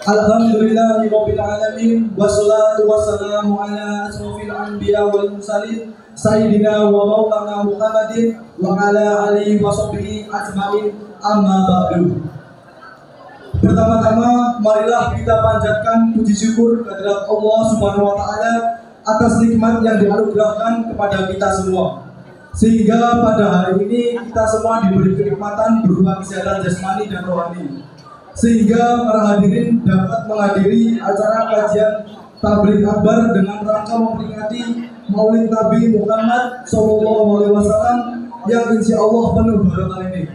Alhamdulillahirabbil alamin wassalatu wassalamu ala asrofil anbiya wal mursalin sayyidina wa maulana Muhammadin wa ala alihi wa sahbihi ajmain, amma ba'du. Pertama-tama marilah kita panjatkan puji syukur kehadirat Allah Subhanahu wa taala atas nikmat yang dianugerahkan kepada kita semua. Sehingga pada hari ini kita semua diberi kenikmatan berupa kesehatan jasmani dan rohani. Sehingga para hadirin dapat menghadiri acara kajian tabligh akbar dengan rangka memperingati Maulid Nabi Muhammad SAW yang insya Allah penuh barokah ini.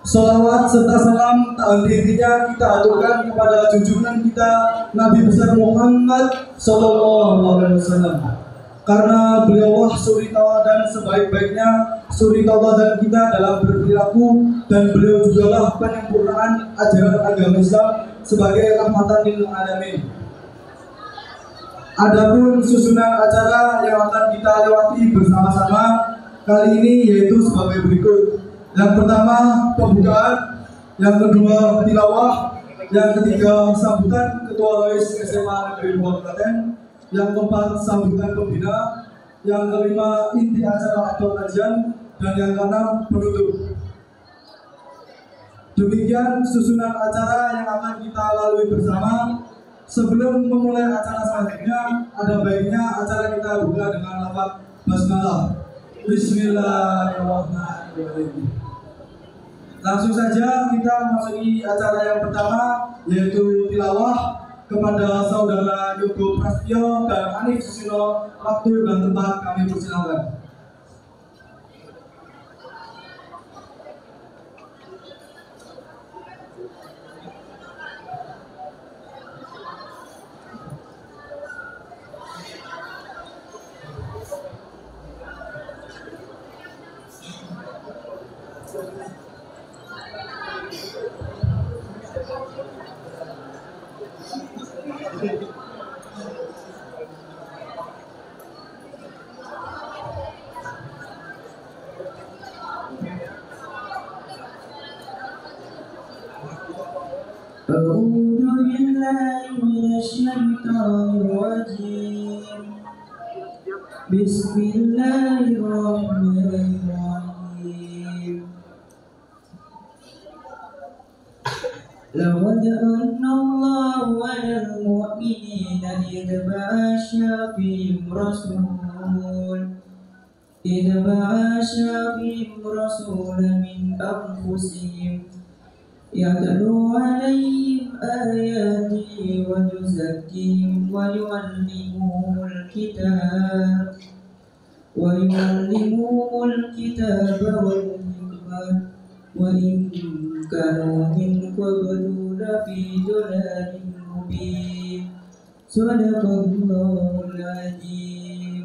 Salawat serta salam tak henti-hentinya kita aturkan kepada junjungan kita Nabi besar Muhammad SAW. Karena beliaulah suri tauladan sebaik-baiknya suri tauladan kita dalam berperilaku, dan beliau jugalah penyempurnaan ajaran agama Islam sebagai rahmatan lil alamin. Adapun susunan acara yang akan kita lewati bersama-sama kali ini yaitu sebagai berikut. Yang pertama pembukaan, yang kedua tilawah, yang ketiga sambutan Ketua Rois SMA Negeri 2 Klaten, yang keempat sambutan pembina, yang kelima inti acara atau kajian, dan yang keenam penutup. Demikian susunan acara yang akan kita lalui bersama. Sebelum memulai acara selanjutnya, ada baiknya acara kita buka dengan lafaz basmalah. Bismillahirrahmanirrahim. Langsung saja kita memasuki acara yang pertama, yaitu tilawah. Kepada saudara Yogo Prasetyo dan Hanif Susilo, waktu dan tempat kami persilakan. أعوذ بالله من الشيطان الرجيم. بسم الله الرحمن الرحيم. لقد من الله على المؤمنين إذ بعث فيهم رسولا من أنفسهم يتلو عليهم آياته ويزكيهم ويعلمهم الكتاب والحكمة وإن كانوا من قبل لفي ضلال مبين. صدق الله العظيم.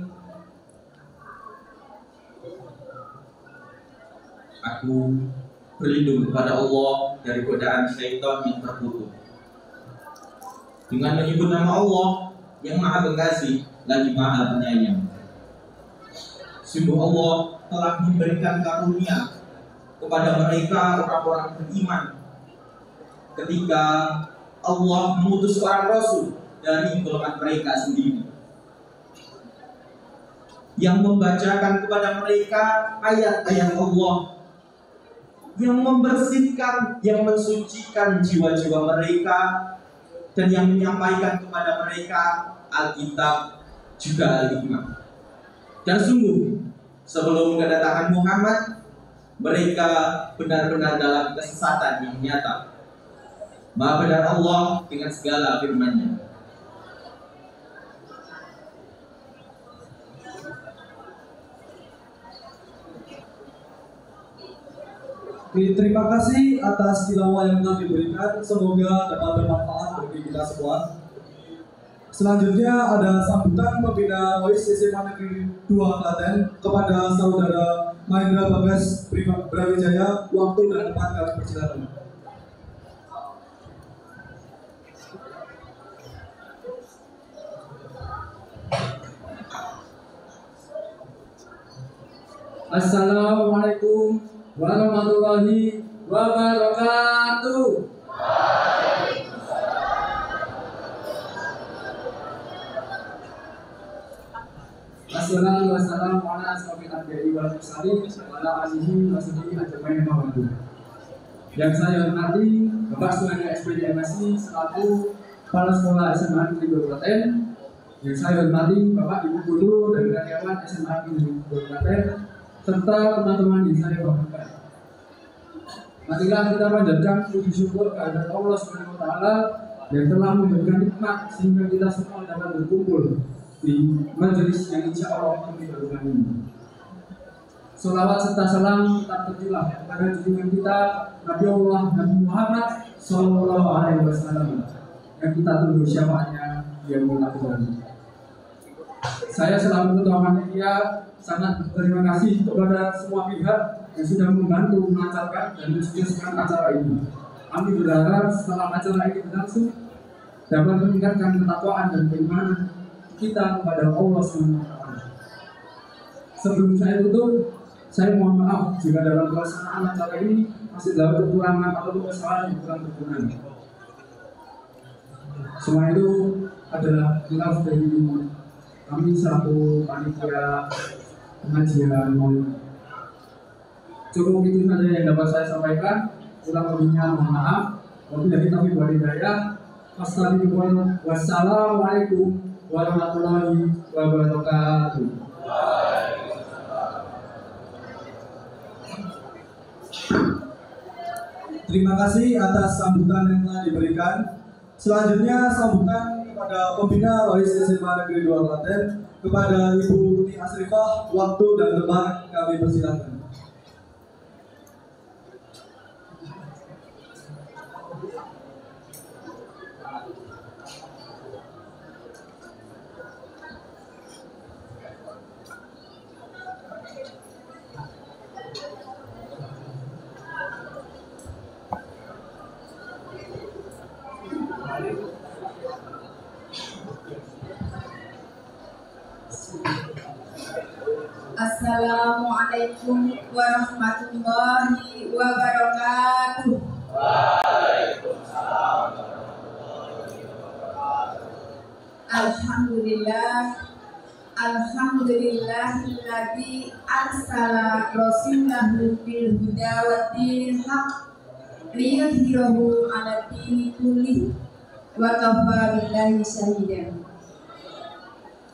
Aku berlindung kepada Allah dari godaan syaitan yang terkutuk dengan menyebut nama Allah yang Maha Pengasih lagi Maha Penyayang. Sungguh Allah telah memberikan karunia kepada mereka orang-orang beriman ketika Allah mengutus seorang Rasul dari golongan mereka sendiri yang membacakan kepada mereka ayat-ayat Allah, yang membersihkan, yang mensucikan jiwa-jiwa mereka, dan yang menyampaikan kepada mereka Alkitab juga Al-Hikmah. Dan sungguh sebelum kedatangan Muhammad, mereka benar-benar dalam kesesatan yang nyata. Maha benar Allah dengan segala firman-Nya. Terima kasih atas tilawah yang telah diberikan. Semoga dapat bermanfaat bagi kita semua. Selanjutnya ada sambutan pembina Rois SMA Negeri 2 Klaten kepada saudara Mahendra Bagas Brawijaya. Waktu dan tempat kami persilakan. Assalamualaikum warahmatullahi wabarakatuh. Wassalatu wassalamu ala asrofil anbiya'i wal mursalin wa ala alihi wa sahbihi ajma'in wa ba'du. Yang saya hormati Bapak Suhani SPD MSI selaku Kepala Sekolah SMA Negeri Kabupaten. Yang saya hormati Bapak Ibu Guru dan karyawan SMA Negeri Kabupaten serta teman-teman yang saya banggakan. Marilah kita panjatkan puji syukur kepada Allah Subhanahu wa taala yang telah memberikan nikmat sehingga kita semua dapat berkumpul di majelis yang insya Allah diberkahi ini. Salawat serta salam tetap tercurah kepada junjungan kita Nabi Allah Nabi Muhammad Sallallahu Alaihi Wasallam yang kita tunggu syafaatnya yang mulia. Saya selaku ketua panitia sangat berterima kasih kepada semua pihak yang sudah membantu melancarkan dan mensukseskan acara ini. Kami berharap setelah acara ini berlangsung dapat meningkatkan ketakwaan dan keimanan kita kepada Allah SWT. Sebelum saya tutup, saya mohon maaf jika dalam pelaksanaan acara ini masih dapat kekurangan atau kesalahan yang kurang berkenan. Semua itu adalah khilaf dari kami selaku panitia pengajian maulid. Cukup itu saja yang dapat saya sampaikan. Kurang lebihnya mohon maaf. Wabillahi taufiq wal hidayah. Wassalamualaikum warahmatullahi wabarakatuh. Terima kasih atas sambutan yang telah diberikan. Selanjutnya sambutan kepada pembina Rois SMA Negeri 2 Klaten, kepada Ibu Uti Asrifah. Waktu dan tempat kami persilakan. Assalamualaikum warahmatullahi wabarakatuh. Waalaikumsalam. Alhamdulillahilladzi arsala rasulahu bil huda wa dinil haq liyudhhirahu 'ala dini kullih wa kafa billahi shahidan.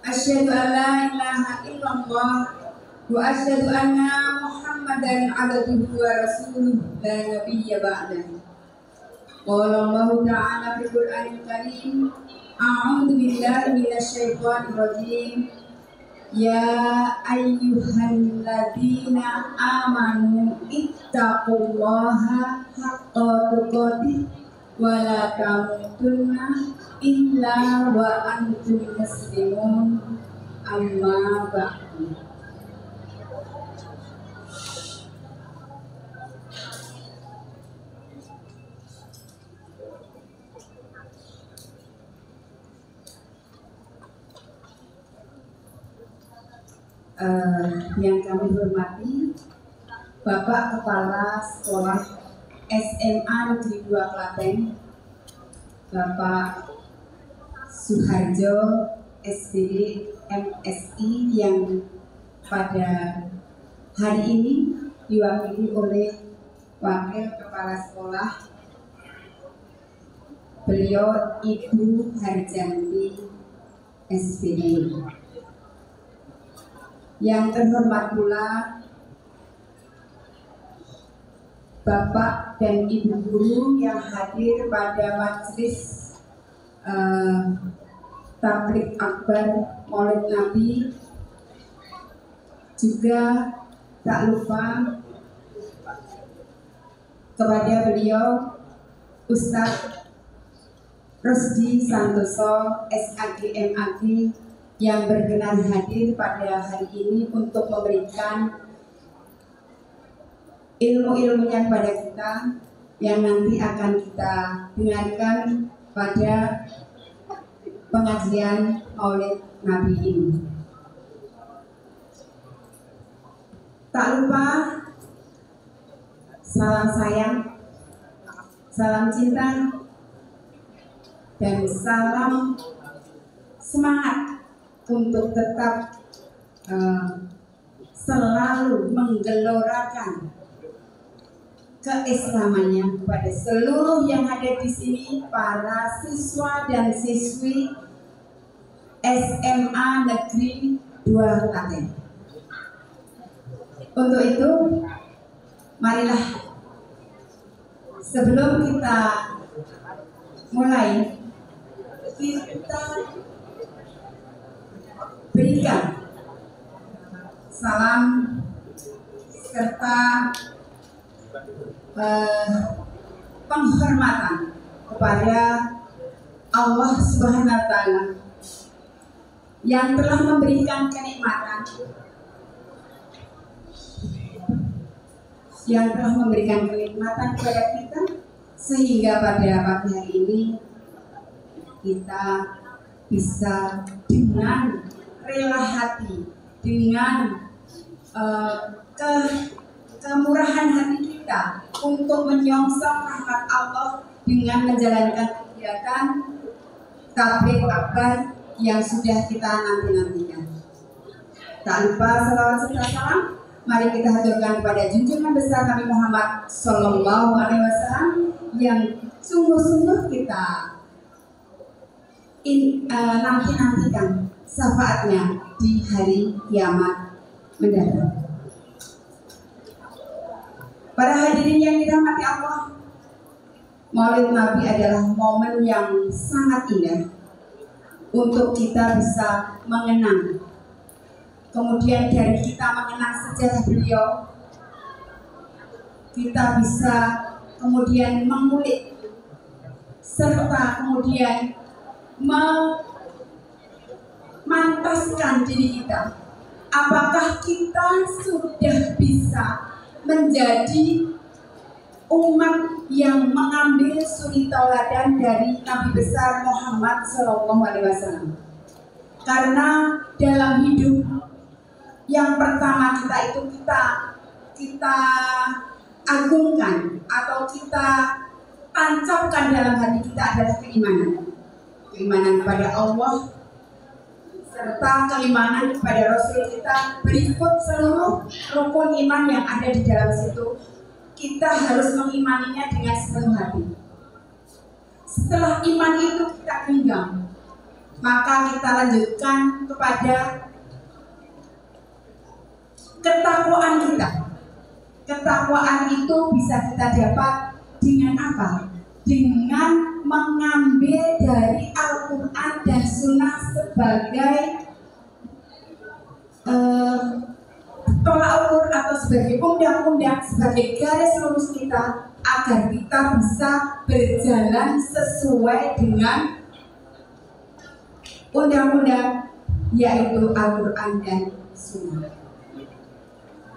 Asyhadu an la ilaha illallah wa asyhadu anna Muhammadan 'abduhu wa rasuluh la nabiyya ba'dahu. Qala Allah ta'ala fil Qur'anil Karim, a'udzu billahi minasy syaithanir rajim. Ya ayyuhalladzina amanu ittaqullaha haqqa tuqatih wa la tamutunna illa wa antum muslimun. Amma ba'du. Yang kami hormati Bapak Kepala Sekolah SMA Negeri 2 Klaten, Bapak Suharjo SPD MSI yang pada hari ini diwakili oleh Wakil Kepala Sekolah, beliau Ibu Harjanti SPD. Yang terhormat pula Bapak dan Ibu guru yang hadir pada majelis tabligh akbar Maulid Nabi, juga tak lupa kepada beliau Ustadz Rusdi Santoso SAG MAG yang berkenan hadir pada hari ini untuk memberikan ilmu-ilmunya kepada kita yang nanti akan kita dengarkan pada pengajian Maulid Nabi ini. Tak lupa salam sayang, salam cinta, dan salam semangat untuk tetap selalu menggelorakan keislamannya kepada seluruh yang ada di sini, para siswa dan siswi SMA Negeri 2 Klaten. Untuk itu, marilah sebelum kita mulai, kita berikan salam serta penghormatan kepada Allah Subhanahu wa Ta'ala yang telah memberikan kenikmatan, kepada kita, sehingga pada pagi hari ini kita bisa dengan rela hati, dengan kemurahan hati kita untuk menyongsong rahmat Allah dengan menjalankan kegiatan tabligh akbar yang sudah kita nanti-nantikan. Tak lupa salawat serta salam mari kita haturkan kepada junjungan besar Nabi Muhammad Sallallahu Alaihi Wasallam yang sungguh-sungguh kita nanti-nantikan syafaatnya di hari kiamat mendatang. Para hadirin yang dirahmati Allah, Maulid Nabi adalah momen yang sangat indah untuk kita bisa mengenang. Kemudian dari kita mengenang sejarah beliau, kita bisa kemudian mengulik serta kemudian memantaskan diri kita. Apakah kita sudah bisa menjadi umat yang mengambil suri tauladan dari Nabi besar Muhammad SAW? Karena dalam hidup yang pertama kita itu kita agungkan atau kita tancapkan dalam hati kita adalah keimanan kepada Allah serta keimanan kepada Rasul kita. Berikut seluruh rukun iman yang ada di dalam situ, kita harus mengimaninya dengan sepenuh hati. Setelah iman itu kita genggam, maka kita lanjutkan kepada ketakwaan kita. Ketakwaan itu bisa kita dapat dengan apa? Dengan mengambil dari Al-Quran dan Sunnah sebagai tolak ukur atau sebagai undang-undang, sebagai garis lurus kita agar kita bisa berjalan sesuai dengan undang-undang, yaitu Al-Quran dan Sunnah.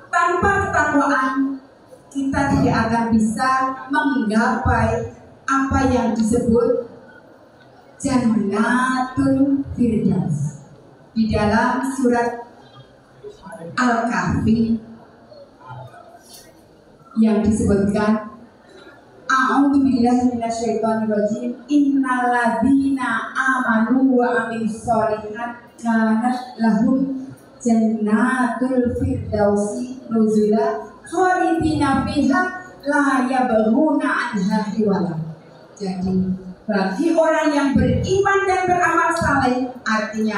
Tanpa ketakwaan kita tidak akan bisa menggapai apa yang disebut Jannatul Firdaus. Di dalam surat Al-Kahfi yang disebutkan, A'udzubillahi minasyaitonirrajim, innalladzina amanu wa amilus sholihat kanat lahum jannatul firdausi nuzula khalidina fiha la yabghuna anha hiwala. Jadi bagi orang yang beriman dan beramal saleh, artinya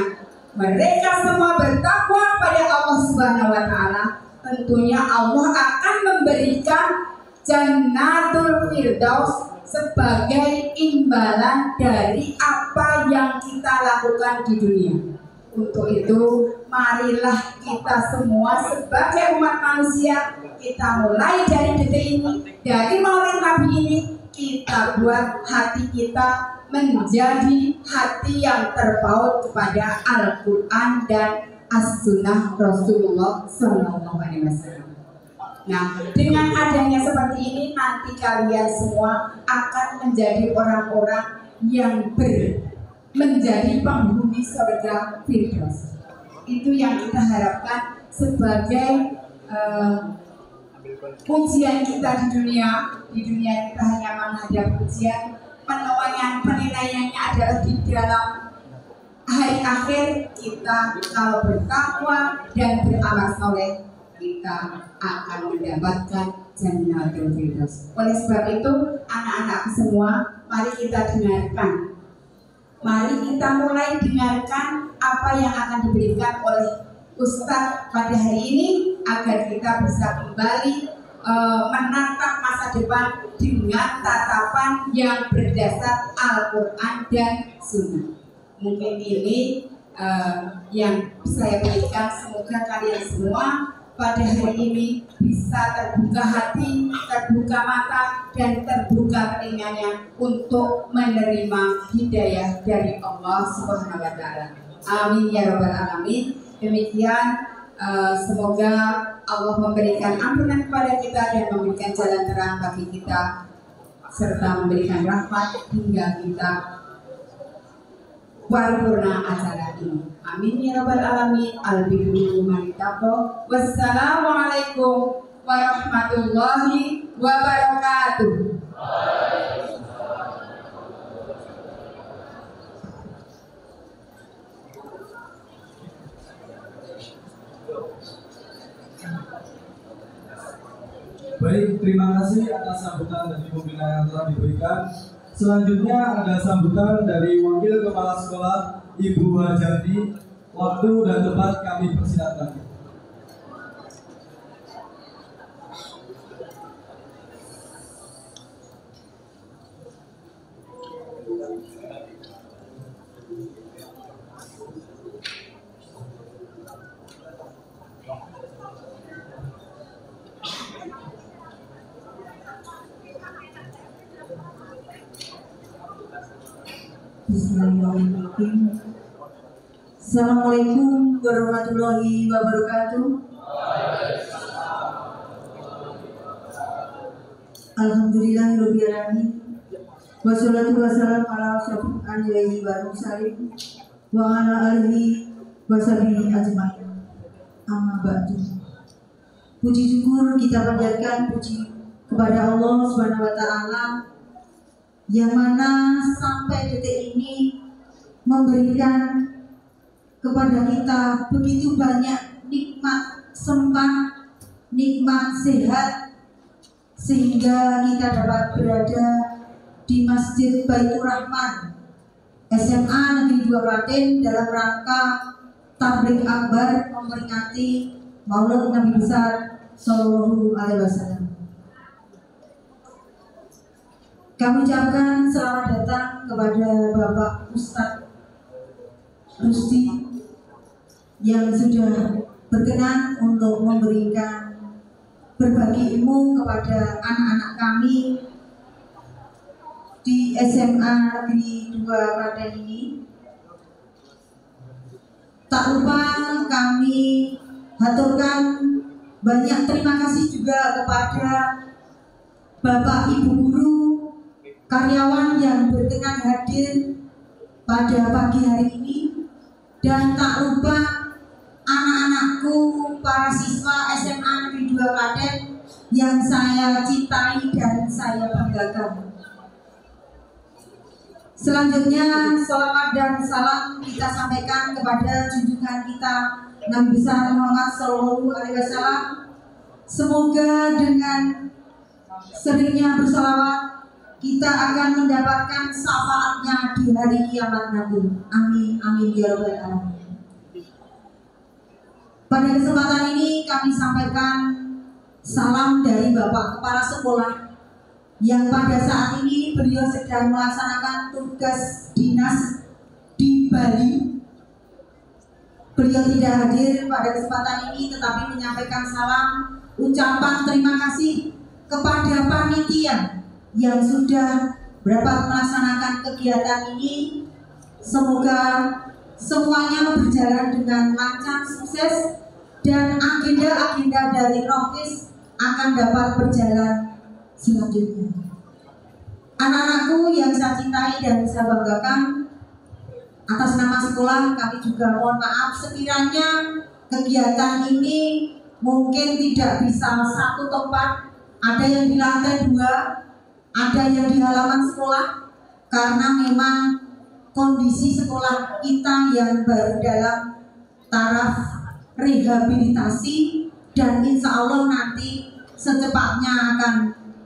mereka semua bertakwa pada Allah Subhanahu wa Ta'ala, tentunya Allah akan memberikan Jannatul Firdaus sebagai imbalan dari apa yang kita lakukan di dunia. Untuk itu, marilah kita semua sebagai umat manusia, kita mulai dari detik ini, dari Maulid Nabi ini, kita buat hati kita menjadi hati yang terpaut kepada Al-Quran dan As-Sunnah Rasulullah SAW. Nah, dengan adanya seperti ini, nanti kalian semua akan menjadi orang-orang yang menjadi penghuni surga Firdaus. Itu yang kita harapkan sebagai ujian kita di dunia. Di dunia kita hanya menghadapi ujian, penilaiannya adalah di dalam hari akhir kita kalau bertakwa dan beramal soleh, kita akan mendapatkan Jannatul Firdaus. Oleh sebab itu, anak-anak semua, mari kita dengarkan. Mari kita mulai dengarkan apa yang akan diberikan oleh Ustadz pada hari ini, agar kita bisa kembali menatap masa depan dengan tatapan yang berdasar Al-Quran dan Sunnah. Mungkin ini yang saya berikan. Semoga kalian semua pada hari ini bisa terbuka hati, terbuka mata, dan terbuka telinganya untuk menerima hidayah dari Allah Subhanahu wa Ta'ala. Amin ya Rabbal Alamin. Demikian, semoga Allah memberikan ampunan kepada kita dan memberikan jalan terang bagi kita, serta memberikan rahmat hingga kita paripurna acara ini. Amin ya Rabbal Alamin. Al-Bidul Manitako. Wassalamualaikum warahmatullahi wabarakatuh. Baik, terima kasih atas sambutan dari pembina yang telah diberikan. Selanjutnya ada sambutan dari Wakil Kepala Sekolah Ibu Hajati. Waktu dan tempat kami persilakan. Bismillahirrahmanirrahim. Assalamualaikum warahmatullahi wabarakatuh. Alhamdulillahirabbil alamin. Wassalatu wassalamu ala asyrofil anbiya'i wal mursalin wa ala alihi washabihi ajmain. Amma ba'du. Puji syukur kita panjatkan puji kepada Allah Subhanahu wa Ta'ala, yang mana sampai detik ini memberikan kepada kita begitu banyak nikmat sempat, nikmat sehat, sehingga kita dapat berada di Masjid Baitur Rahman SMA Negeri 2 Klaten dalam rangka tabligh akbar memperingati Maulid Nabi besar Sallallahu Alaihi Wasallam. Kami ucapkan selamat datang kepada Bapak Ustadz Rusdi yang sudah berkenan untuk memberikan berbagi ilmu kepada anak-anak kami di SMA Negeri 2 Klaten ini. Tak lupa kami haturkan banyak terima kasih juga kepada Bapak Ibu Guru, karyawan yang berkenan hadir pada pagi hari ini, dan tak lupa anak-anakku, para siswa SMA Negeri 2 Klaten yang saya cintai dan saya banggakan. Selanjutnya, sholawat dan salam kita sampaikan kepada junjungan kita Nabi besar Muhammad Sallallahu Alaihi Wasallam. Semoga dengan seringnya bersalawat kita akan mendapatkan syafaatnya di hari kiamat nanti. Amin, amin ya rabbal alamin. Pada kesempatan ini kami sampaikan salam dari Bapak Kepala Sekolah yang pada saat ini beliau sedang melaksanakan tugas dinas di Bali. Beliau tidak hadir pada kesempatan ini, tetapi menyampaikan salam ucapan terima kasih kepada panitia yang sudah dapat melaksanakan kegiatan ini. Semoga semuanya berjalan dengan lancar, sukses, dan agenda-agenda dari Rohis akan dapat berjalan selanjutnya. Anak-anakku yang saya cintai dan saya banggakan, atas nama sekolah kami juga mohon maaf sekiranya kegiatan ini mungkin tidak bisa satu tempat, ada yang di lantai 2, ada yang di halaman sekolah, karena memang kondisi sekolah kita yang baru dalam taraf rehabilitasi, dan insya Allah nanti secepatnya akan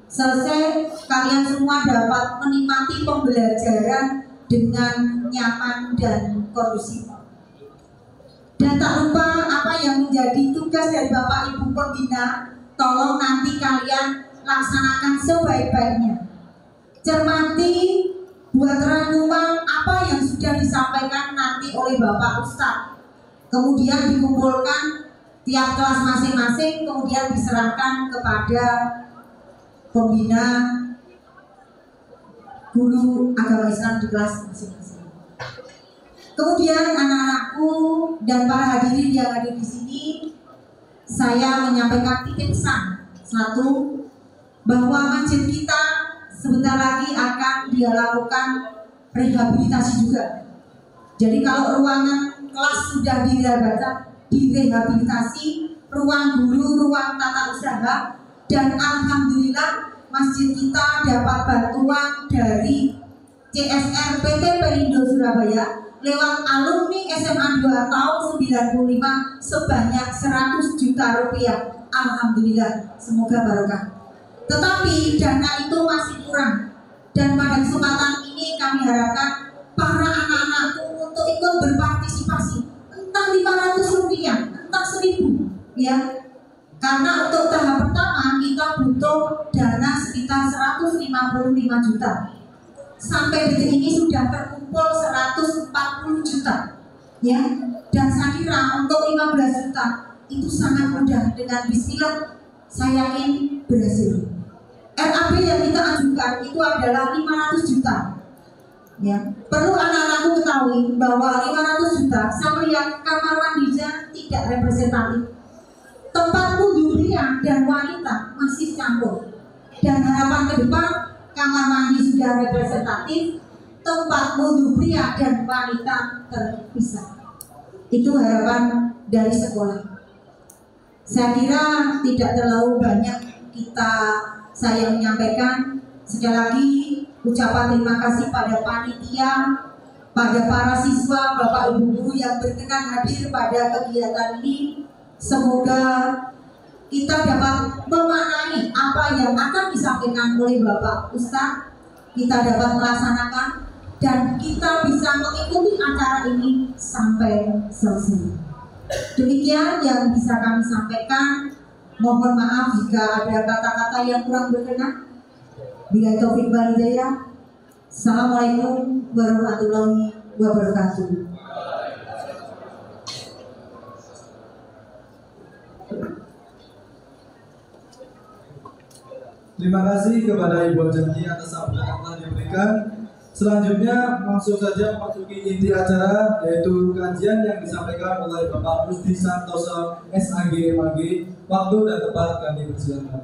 selesai. Kalian semua dapat menikmati pembelajaran dengan nyaman dan kondusif. Dan tak lupa apa yang menjadi tugas dari Bapak Ibu Pembina, tolong nanti kalian laksanakan sebaik-baiknya. Cermati, buat renungan apa yang sudah disampaikan nanti oleh Bapak Ustadz. Kemudian dikumpulkan tiap kelas masing-masing, kemudian diserahkan kepada pembina guru agama Islam di kelas masing-masing. Kemudian anak-anakku dan para hadirin yang ada di sini, saya menyampaikan titip pesan. Satu, bahwa masjid kita sebentar lagi akan dia lakukan rehabilitasi juga. Jadi kalau ruangan kelas sudah direhabilitasi, ruang guru, ruang tata usaha, dan alhamdulillah masjid kita dapat bantuan dari CSR PT Pelindo Surabaya lewat alumni SMA 2 tahun 95 sebanyak 100 juta rupiah. Alhamdulillah, semoga barokah. Tetapi dana itu masih kurang, dan pada kesempatan ini kami harapkan para anak-anakku untuk ikut berpartisipasi, entah 500 rupiah, entah 1000, ya. Karena untuk tahap pertama kita butuh dana sekitar 155 juta. Sampai detik ini sudah terkumpul 140 juta, ya. Dan saya kira untuk 15 juta itu sangat mudah, dengan bismillah saya yakin berhasil. RAB yang kita ajukan itu adalah 500 juta. Ya, perlu anak-anakku ketahui bahwa 500 juta sama yang kamar mandinya tidak representatif. Tempat wudhu pria dan wanita masih campur. Dan harapan ke depan kamar mandi sudah representatif, tempat wudhu pria dan wanita terpisah. Itu harapan dari sekolah. Saya kira tidak terlalu banyak saya menyampaikan. Sekali lagi ucapan terima kasih pada panitia, pada para siswa, bapak ibu guru yang berkenan hadir pada kegiatan ini. Semoga kita dapat memaknai apa yang akan disampaikan oleh Bapak Ustadz, kita dapat melaksanakan, dan kita bisa mengikuti acara ini sampai selesai. Demikian yang bisa kami sampaikan. Mohon maaf jika ada kata-kata yang kurang berkenan. Bila taufik wal hidayah. Assalamualaikum warahmatullahi wabarakatuh. Terima kasih kepada Ibu Janji atas sambutan yang telah diberikan. Selanjutnya langsung saja memasuki inti acara, yaitu kajian yang disampaikan oleh Bapak Rusdi Santoso SAG MAG. Waktu dan tempat kami persilakan.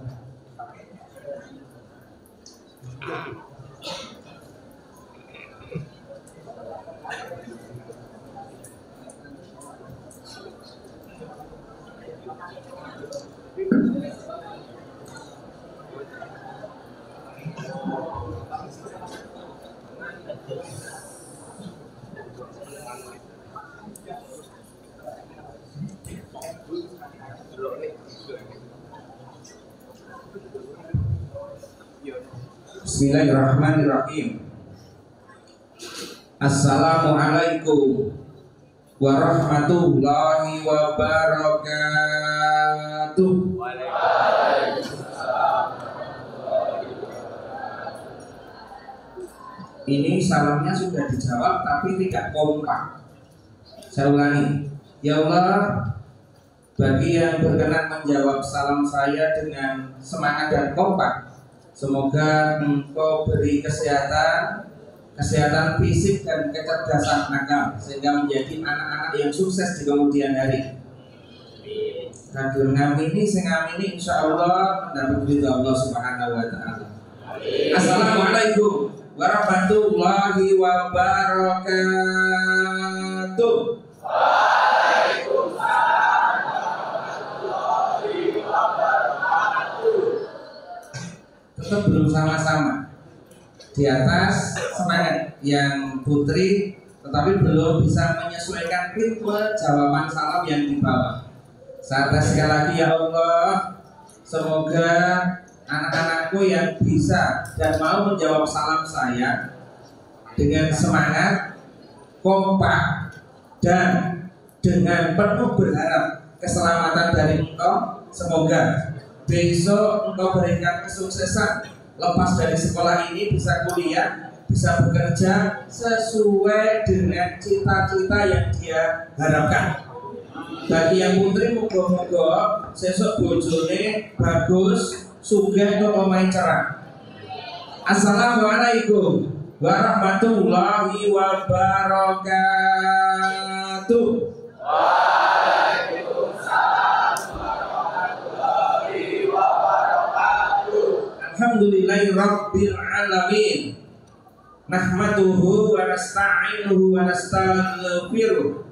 Bismillahirrahmanirrahim. Assalamualaikum warahmatullahi wabarakatuh. Ini salamnya sudah dijawab tapi tidak kompak. Saya ulangi. Ya Allah, bagi yang berkenan menjawab salam saya dengan semangat dan kompak, semoga Engkau beri kesehatan fisik dan kecerdasan akal, sehingga menjadi anak-anak yang sukses di kemudian hari. Hadir ngamini sing ngamini insya Allah mendapat ridho Allah Subhanahu wa Ta'ala. Assalamualaikum warahmatullahi wabarakatuh. Tetap belum sama-sama. di atas semangat yang putri, tetapi belum bisa menyesuaikan ritme jawaban salam yang di bawah. Saya tes sekali lagi, ya Allah, semoga anak-anakku yang bisa dan mau menjawab salam saya dengan semangat, kompak, dan dengan penuh berharap keselamatan dari Engkau. Semoga besok Engkau berikan kesuksesan, lepas dari sekolah ini bisa kuliah, bisa bekerja sesuai dengan cita-cita yang dia harapkan. Bagi yang putri, moga-moga sesuk bojone bagus, sugih kok omahe cerah. Assalamualaikum warahmatullahi wabarakatuh. Waalaikumsalam warahmatullahi wabarakatuh. Alhamdulillahi rabbil alamin. Nahmaduhu wa nasta'inuhu wa nastaghfiruh.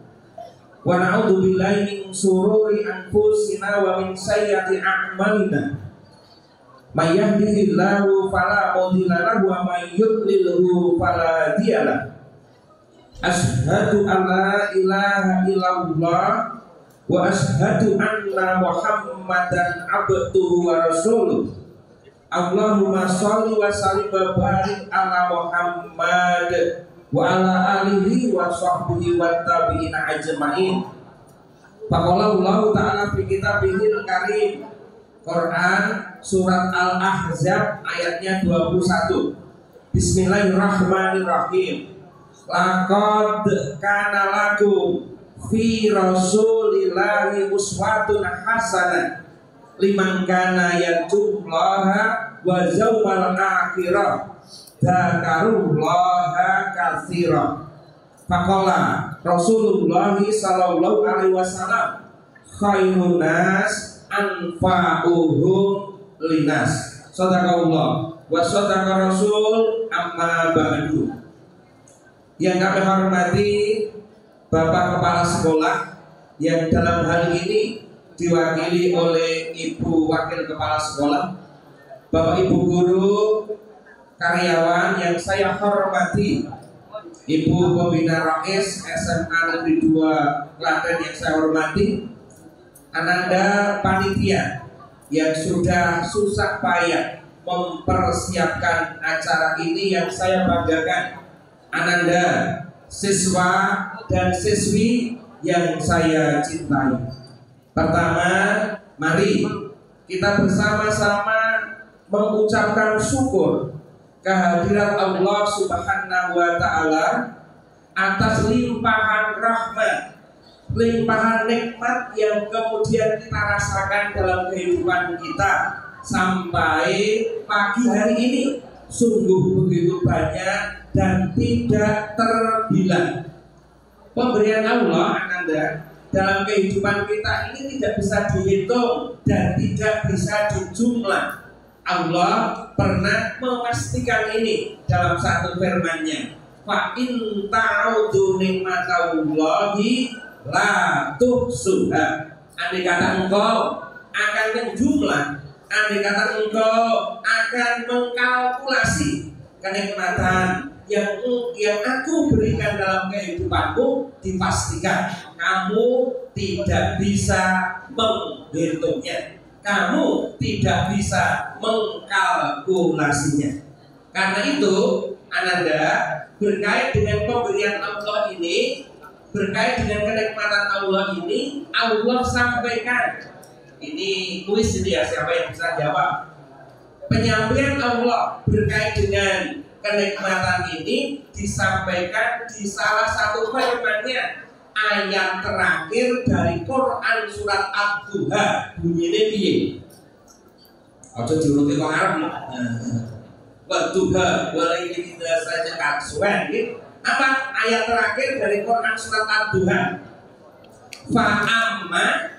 Wa na'udzu billahi min shururi anfusina wa min sayyiati a'malina. May yahdihillahu fala mudilla lahu wa may yudlilhu fala hadiya lahu. Asyhadu an la ilaha illallah wa asyhadu anna Muhammadan abduhu wa rasuluh. Allahumma sholli wa sallim wa barik ala Muhammad wa ala alihi wa sahbihi wa tabi'ina ajma'in. Faqala Allah ta'ala fi kitabihil karim, Quran surat Al-Ahzab ayatnya 21. Bismillahirrahmanirrahim. Laqad kana lakum fi rasulillahi uswatun hasanah liman kana yarjullaha wa yawmal akhirah dzakarullaha katsiran. Faqala Rasulullah sallallahu alaihi wasallam khairun nas anfa'uhum linas. Shadaqallah wa shadaqa Rasul, amma ba'du. Yang kami hormati Bapak Kepala Sekolah yang dalam hal ini diwakili oleh Ibu Wakil Kepala Sekolah, Bapak Ibu Guru, karyawan yang saya hormati, Ibu Pembina Rais SMA Negeri 2 Klaten yang saya hormati, Ananda panitia yang sudah susah payah mempersiapkan acara ini yang saya banggakan, Ananda, siswa dan siswi yang saya cintai. Pertama, mari kita bersama-sama mengucapkan syukur kehadiran Allah Subhanahu wa Ta'ala atas limpahan rahmat, limpahan nikmat yang kemudian kita rasakan dalam kehidupan kita sampai pagi hari ini. Sungguh begitu banyak dan tidak terbilang. Pemberian Allah, Ananda, dalam kehidupan kita ini tidak bisa dihitung dan tidak bisa dijumlah. Allah pernah memastikan ini dalam satu firman-Nya, fa in ta'udu nikmatallahi la tuhsuha. Andai kata engkau akan menjumlah, andai kata engkau akan mengkalkulasi kenikmatan yang aku berikan dalam kehidupanmu, dipastikan kamu tidak bisa menghitungnya, kamu tidak bisa mengkalkulasinya. Karena itu, Ananda, berkait dengan pemberian Allah ini, berkait dengan kenikmatan Allah ini, Allah sampaikan. Ini kuis ini ya, siapa yang bisa jawab? Penyampaian Allah berkait dengan kenikmatan ini disampaikan di salah satu firman-Nya, ayat terakhir dari Quran surat Ad-Duha. Bunyinya piye? Aja diuruti kok Arab. Ad-Duha walaili idza saja'at suwan. Apa ayat terakhir dari Quran surat Ad-Duha? Fa amma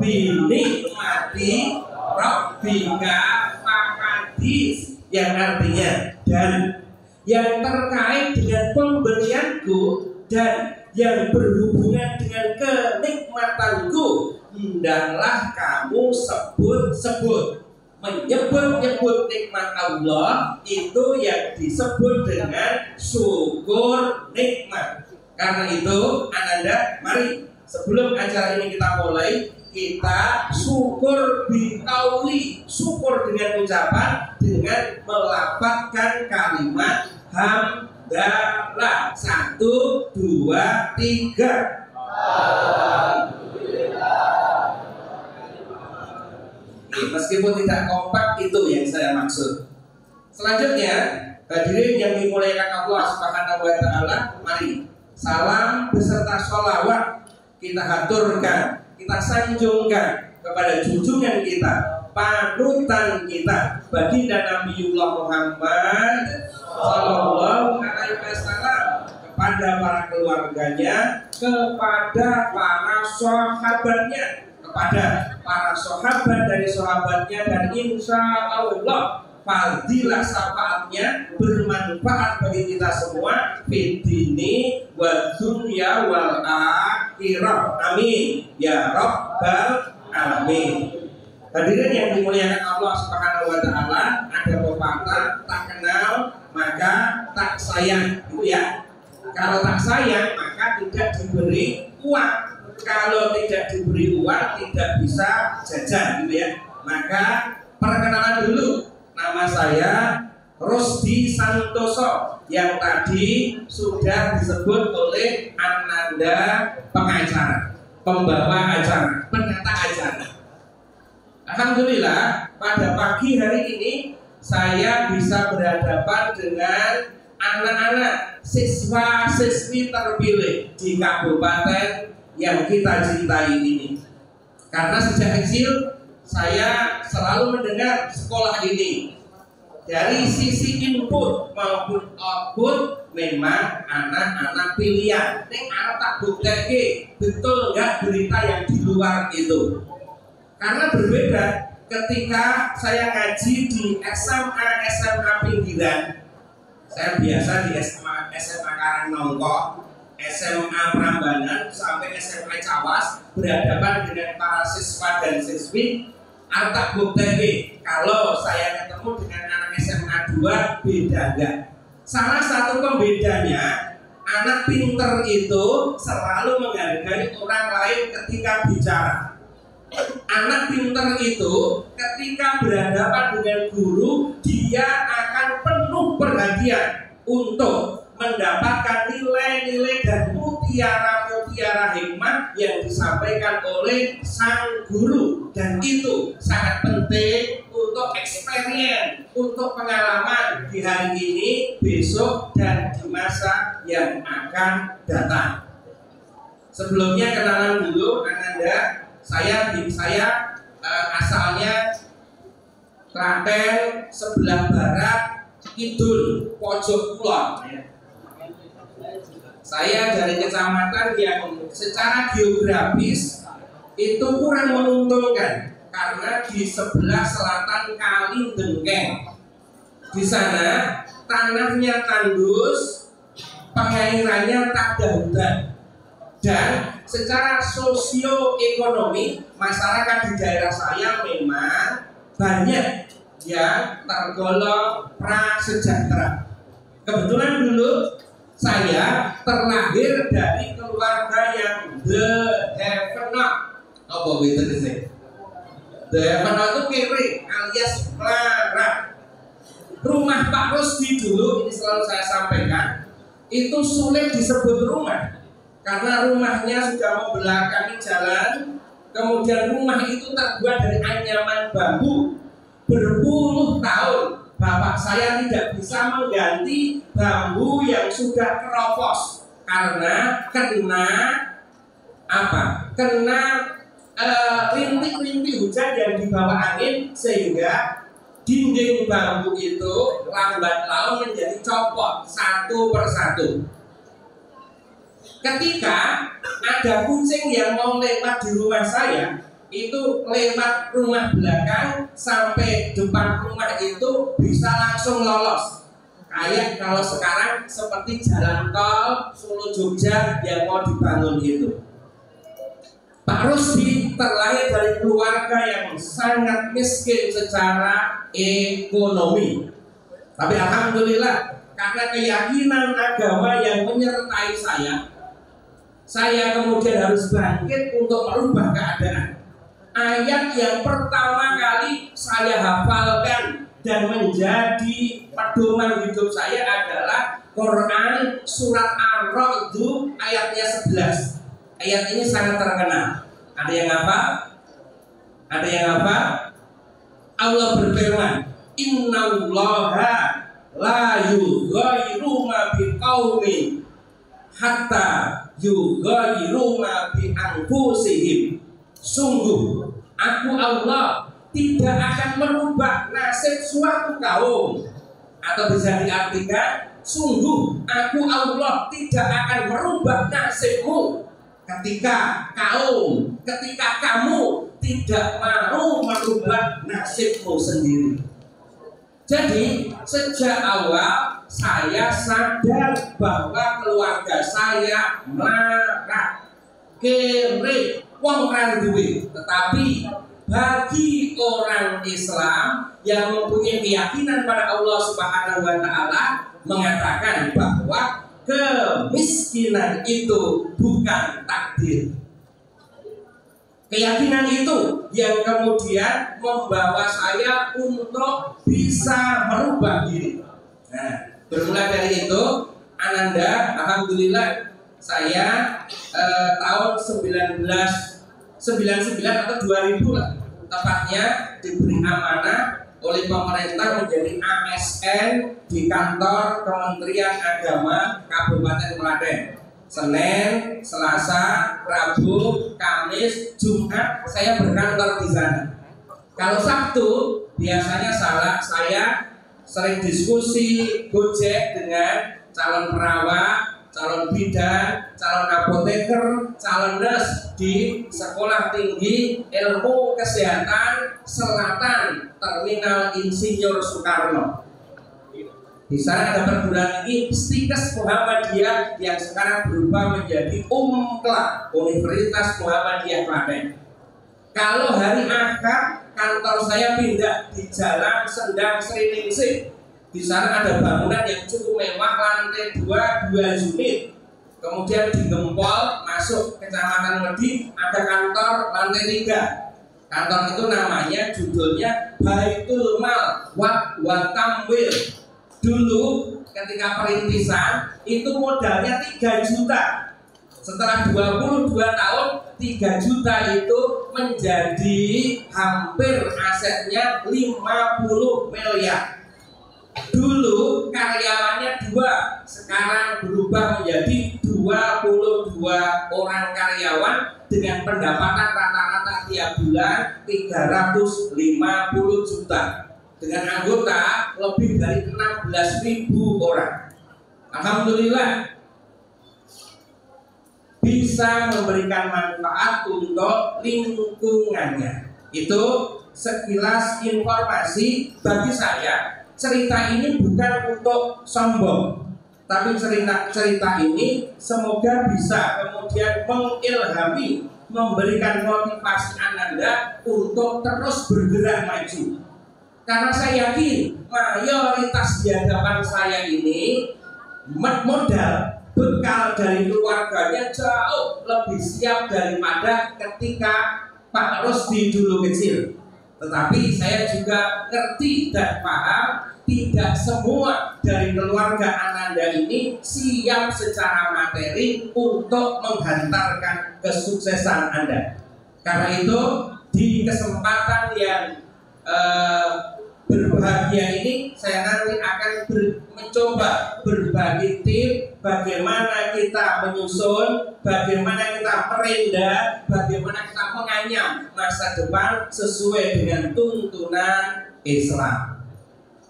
bi nikmati rabbika fahadits, yang artinya dan yang terkait dengan pemberianku dan yang berhubungan dengan kenikmatanku hendaklah kamu sebut-sebut. menyebut-nyebut nikmat Allah itu yang disebut dengan syukur nikmat. Karena itu Ananda, mari sebelum acara ini kita mulai, kita syukur bikauli, syukur dengan ucapan, dengan melafazkan kalimat hamdalah. 1, 2, 3. Meskipun tidak kompak, itu yang saya maksud. Selanjutnya, hadirin yang dimuliakan Allah Subhanahu wa taala, mari salam beserta sholawat kita haturkan, kita sanjungkan kepada junjungan kita, panutan kita, baginda Nabiullah Muhammad sallallahu alaihi wasallam, kepada para keluarganya, kepada para sahabatnya, kepada para sahabat dari sahabatnya, dan insya Allah fadilah syafaatnya bermanfaat bagi kita semua fitini wa dunya wal akhirah. Amin ya rabbal alamin. Hadirin yang dimuliakan Allah Subhanahu wa taala, ada pepatah tak kenal maka tak sayang, gitu ya. Kalau tak sayang maka tidak diberi uang. Kalau tidak diberi uang tidak bisa jajan, gitu ya. Maka perkenalan dulu. Nama saya Rusdi Santoso yang tadi sudah disebut oleh Ananda pengacara, pembawa acara, penata acara. Alhamdulillah pada pagi hari ini saya bisa berhadapan dengan anak-anak siswa-siswi terpilih di kabupaten yang kita cintai ini. Karena sejak kecil saya selalu mendengar sekolah ini, dari sisi input maupun output memang anak-anak pilihan. Ning arep tak bukteke betul nggak berita yang di luar itu. Karena berbeda ketika saya ngaji di SMA pinggiran. Saya biasa di SMA Karangnongko, SMA Prambanan sampai SMA Cawas, berhadapan dengan para siswa dan siswi. Tak bukti kalau saya ketemu dengan anak SMA 2 beda enggak? Salah satu pembedanya, anak pinter itu selalu menghargai orang lain ketika bicara. Anak pinter itu ketika berhadapan dengan guru, dia akan penuh perhatian untuk mendapatkan nilai-nilai dan mutiara-mutiara hikmah yang disampaikan oleh sang guru, dan itu sangat penting untuk experience, untuk pengalaman di hari ini, besok, dan di masa yang akan datang. Sebelumnya kenalan dulu Ananda, saya asalnya Klaten sebelah barat kidul pojok kulon. Saya dari kecamatan yang secara geografis itu kurang menguntungkan karena di sebelah selatan Kali Dengkeng. Di sana tanahnya tandus, pengairannya tak ada hutan, dan secara sosioekonomi masyarakat di daerah saya memang banyak yang tergolong prasejahtera. Kebetulan dulu saya terlahir dari keluarga yang the have-not. Apa itu sih? The have-not itu kiri alias melarat. Rumah Pak Rusdi dulu, ini selalu saya sampaikan, itu sulit disebut rumah karena rumahnya sudah membelakangi jalan. Kemudian rumah itu terbuat dari anyaman bambu. Berpuluh tahun bapak saya tidak bisa mengganti bambu yang sudah keropos karena kena apa? Kena rintik-rintik hujan yang dibawa angin, sehingga dinding bambu itu lambat laun menjadi copot satu persatu. Ketika ada kucing yang mau lewat di rumah saya, itu lewat rumah belakang sampai depan rumah itu bisa langsung lolos. Kayak kalau sekarang seperti jalan tol Solo Jogja yang mau dibangun itu. Pak Rusdi terlahir dari keluarga yang sangat miskin secara ekonomi. Tapi alhamdulillah, karena keyakinan agama yang menyertai saya kemudian harus bangkit untuk merubah keadaan. Ayat yang pertama kali saya hafalkan dan menjadi pedoman hidup saya adalah Quran surat Ar-Ra'd ayatnya 11. Ayat ini sangat terkenal. Ada yang hafal? Ada yang hafal? Allah berfirman, Innallaha la yughayyiru ma biqaumin hatta yughayyiru ma bi anfusihim. Sungguh aku Allah tidak akan merubah nasib suatu kaum. Atau bisa diartikan, sungguh aku Allah tidak akan merubah nasibmu ketika kamu tidak mau merubah nasibmu sendiri. Jadi sejak awal saya sadar bahwa keluarga saya melarat, kere, wong ra duwe. Tetapi bagi orang Islam yang mempunyai keyakinan pada Allah Subhanahu wa taala mengatakan bahwa kemiskinan itu bukan takdir. Keyakinan itu yang kemudian membawa saya untuk bisa merubah diri. Nah, bermula dari itu, Ananda, alhamdulillah saya tahun 1999 atau 2000 lah, tepatnya diberi amanah oleh pemerintah menjadi ASN di kantor Kementerian Agama Kabupaten Klaten. Senin, Selasa, Rabu, Kamis, Jumat saya berkantor di sana. Kalau Sabtu biasanya saya sering diskusi gojek dengan calon perawat, calon bidan, calon apoteker, calon nurse di Sekolah Tinggi Ilmu Kesehatan Selatan Terminal Insinyur Soekarno. Di sana ada perguruan tinggi Stikes Muhammadiyah yang sekarang berubah menjadi UMKLA, Universitas Muhammadiyah Klaten. Kalau hari akad kantor saya pindah di Jalan Sendang Sriningsih. Di sana ada bangunan yang cukup mewah, lantai 2 unit. Kemudian di Gempol masuk Kecamatan Wedi ada kantor lantai 3. Kantor itu namanya judulnya Baitul Mal wa Tamwil. Dulu ketika perintisan itu modalnya 3 juta. Setelah 22 tahun 3 juta itu menjadi hampir asetnya 50 miliar. Dulu karyawannya 2, sekarang berubah menjadi 22 orang karyawan dengan pendapatan rata-rata tiap bulan 350 juta. Dengan anggota lebih dari 16.000 orang. Alhamdulillah bisa memberikan manfaat untuk lingkungannya. Itu sekilas informasi bagi saya. Cerita ini bukan untuk sombong, tapi cerita ini semoga bisa kemudian mengilhami, memberikan motivasi Anda untuk terus bergerak maju. Karena saya yakin mayoritas di hadapan saya ini modal bekal dari keluarganya jauh lebih siap daripada ketika Pak Rusdi dulu kecil. Tetapi saya juga ngerti dan paham tidak semua dari keluarga Ananda ini siap secara materi untuk menghantarkan kesuksesan Anda. Karena itu di kesempatan yang berbahagia ini saya nanti akan mencoba berbagi tips bagaimana kita menyusun, bagaimana kita merendah, bagaimana kita menganyam masa depan sesuai dengan tuntunan Islam.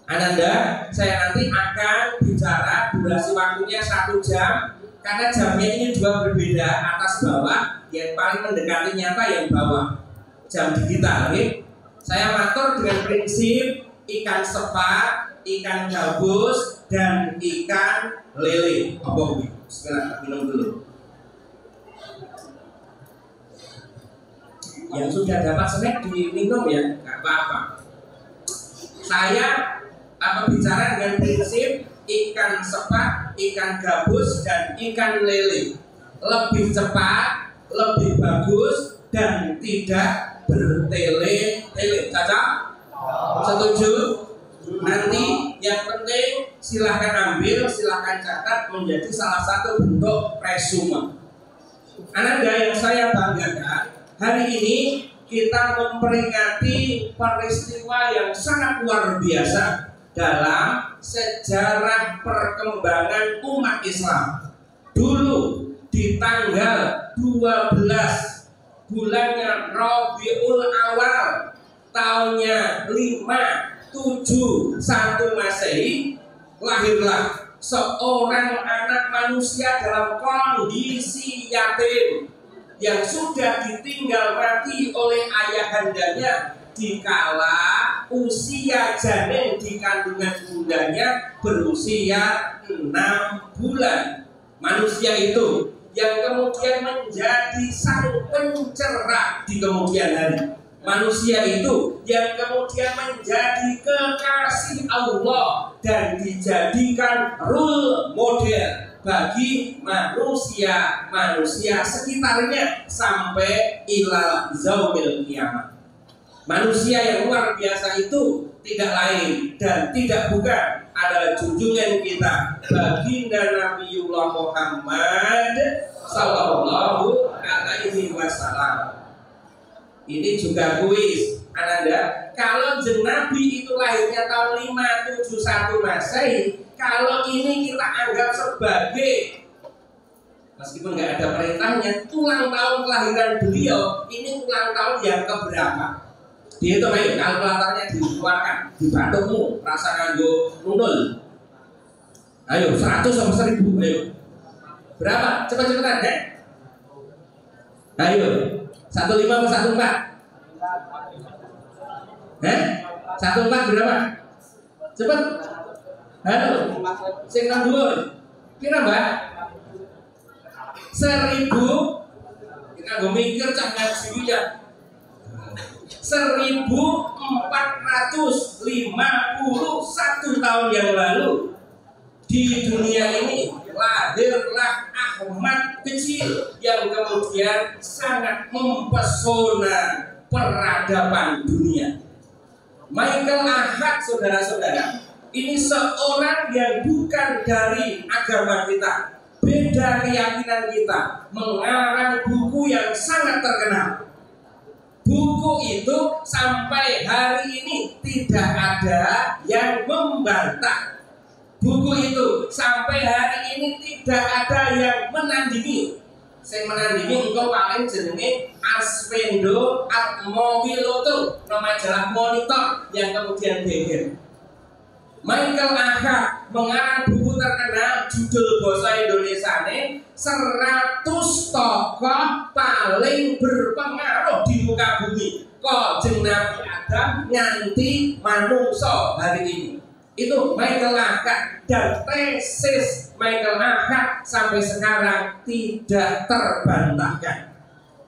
Ananda, saya nanti akan bicara durasi waktunya 1 jam karena jamnya ini 2 berbeda, atas bawah. Yang paling mendekati nyata yang bawah, jam digital. Okay? Saya matur dengan prinsip ikan sepat, ikan gabus, dan ikan lele. Apa ini? Bismillah, minum dulu. Yang sudah dapat snack diminum ya, nggak apa-apa. Saya bicara dengan prinsip ikan sepat, ikan gabus, dan ikan lele. Lebih cepat, lebih bagus, dan tidak bertele-tele. Cocok? Setuju? Nanti yang penting silahkan ambil, silahkan catat menjadi salah satu bentuk resume. Ananda yang saya banggakan, hari ini kita memperingati peristiwa yang sangat luar biasa dalam sejarah perkembangan umat Islam. Dulu di tanggal 12 bulannya Rabiul Awal tahunnya 571 Masehi, lahirlah seorang anak manusia dalam kondisi yatim yang sudah ditinggal mati oleh ayahandanya dikala usia janin di kandungan bundanya berusia 6 bulan. Manusia itu yang kemudian menjadi sang pencerah di kemudian hari. Manusia itu yang kemudian menjadi kekasih Allah dan dijadikan role model bagi manusia sekitarnya sampai ilal zaumil kiamat. Manusia yang luar biasa itu tidak lain dan tidak bukan adalah junjungan kita baginda Nabiullah Muhammad sallallahu alaihi wasallam. Ini juga kuis, Ananda. Kalau Nabi itu lahirnya tahun 571 Masehi, kalau ini kita anggap sebagai, meskipun nggak ada perintahnya, ulang tahun kelahiran beliau, ini ulang tahun yang keberapa? Dihitung ayo, kalkulatornya dikeluarkan di batukmu, rasa nganggo nunul. Ayo, 100 sama 1000, ayo. Berapa? Cepat-cepatan, deh. Ayo. 15 atau 14? 14 berapa? Cepat. Halo. Sing nang dhuwur. Pira, Mbak? 1000. Kita nggo mikir cah ngaji ya. 1451 tahun yang lalu di dunia ini lahirlah Ahmad kecil yang kemudian sangat mempesona peradaban dunia. Michael Ahad, saudara-saudara, ini seorang yang bukan dari agama kita, beda keyakinan kita, mengarang buku yang sangat terkenal. Buku itu sampai hari ini tidak ada yang membantah. Buku itu sampai hari ini tidak ada yang menandingi. Saya menandingi engkau paling jenenge Arsvendo Atmowiloto, majalah Monitor yang kemudian geger. Michael Ahad mengarang buku terkenal judul bahasa Indonesiane 100 tokoh paling berpengaruh di muka bumi. Kajeng Nabi Adam nganti manungsa hari ini. Itu Michael Ahad, dan tesis Michael Ahad sampai sekarang tidak terbantahkan.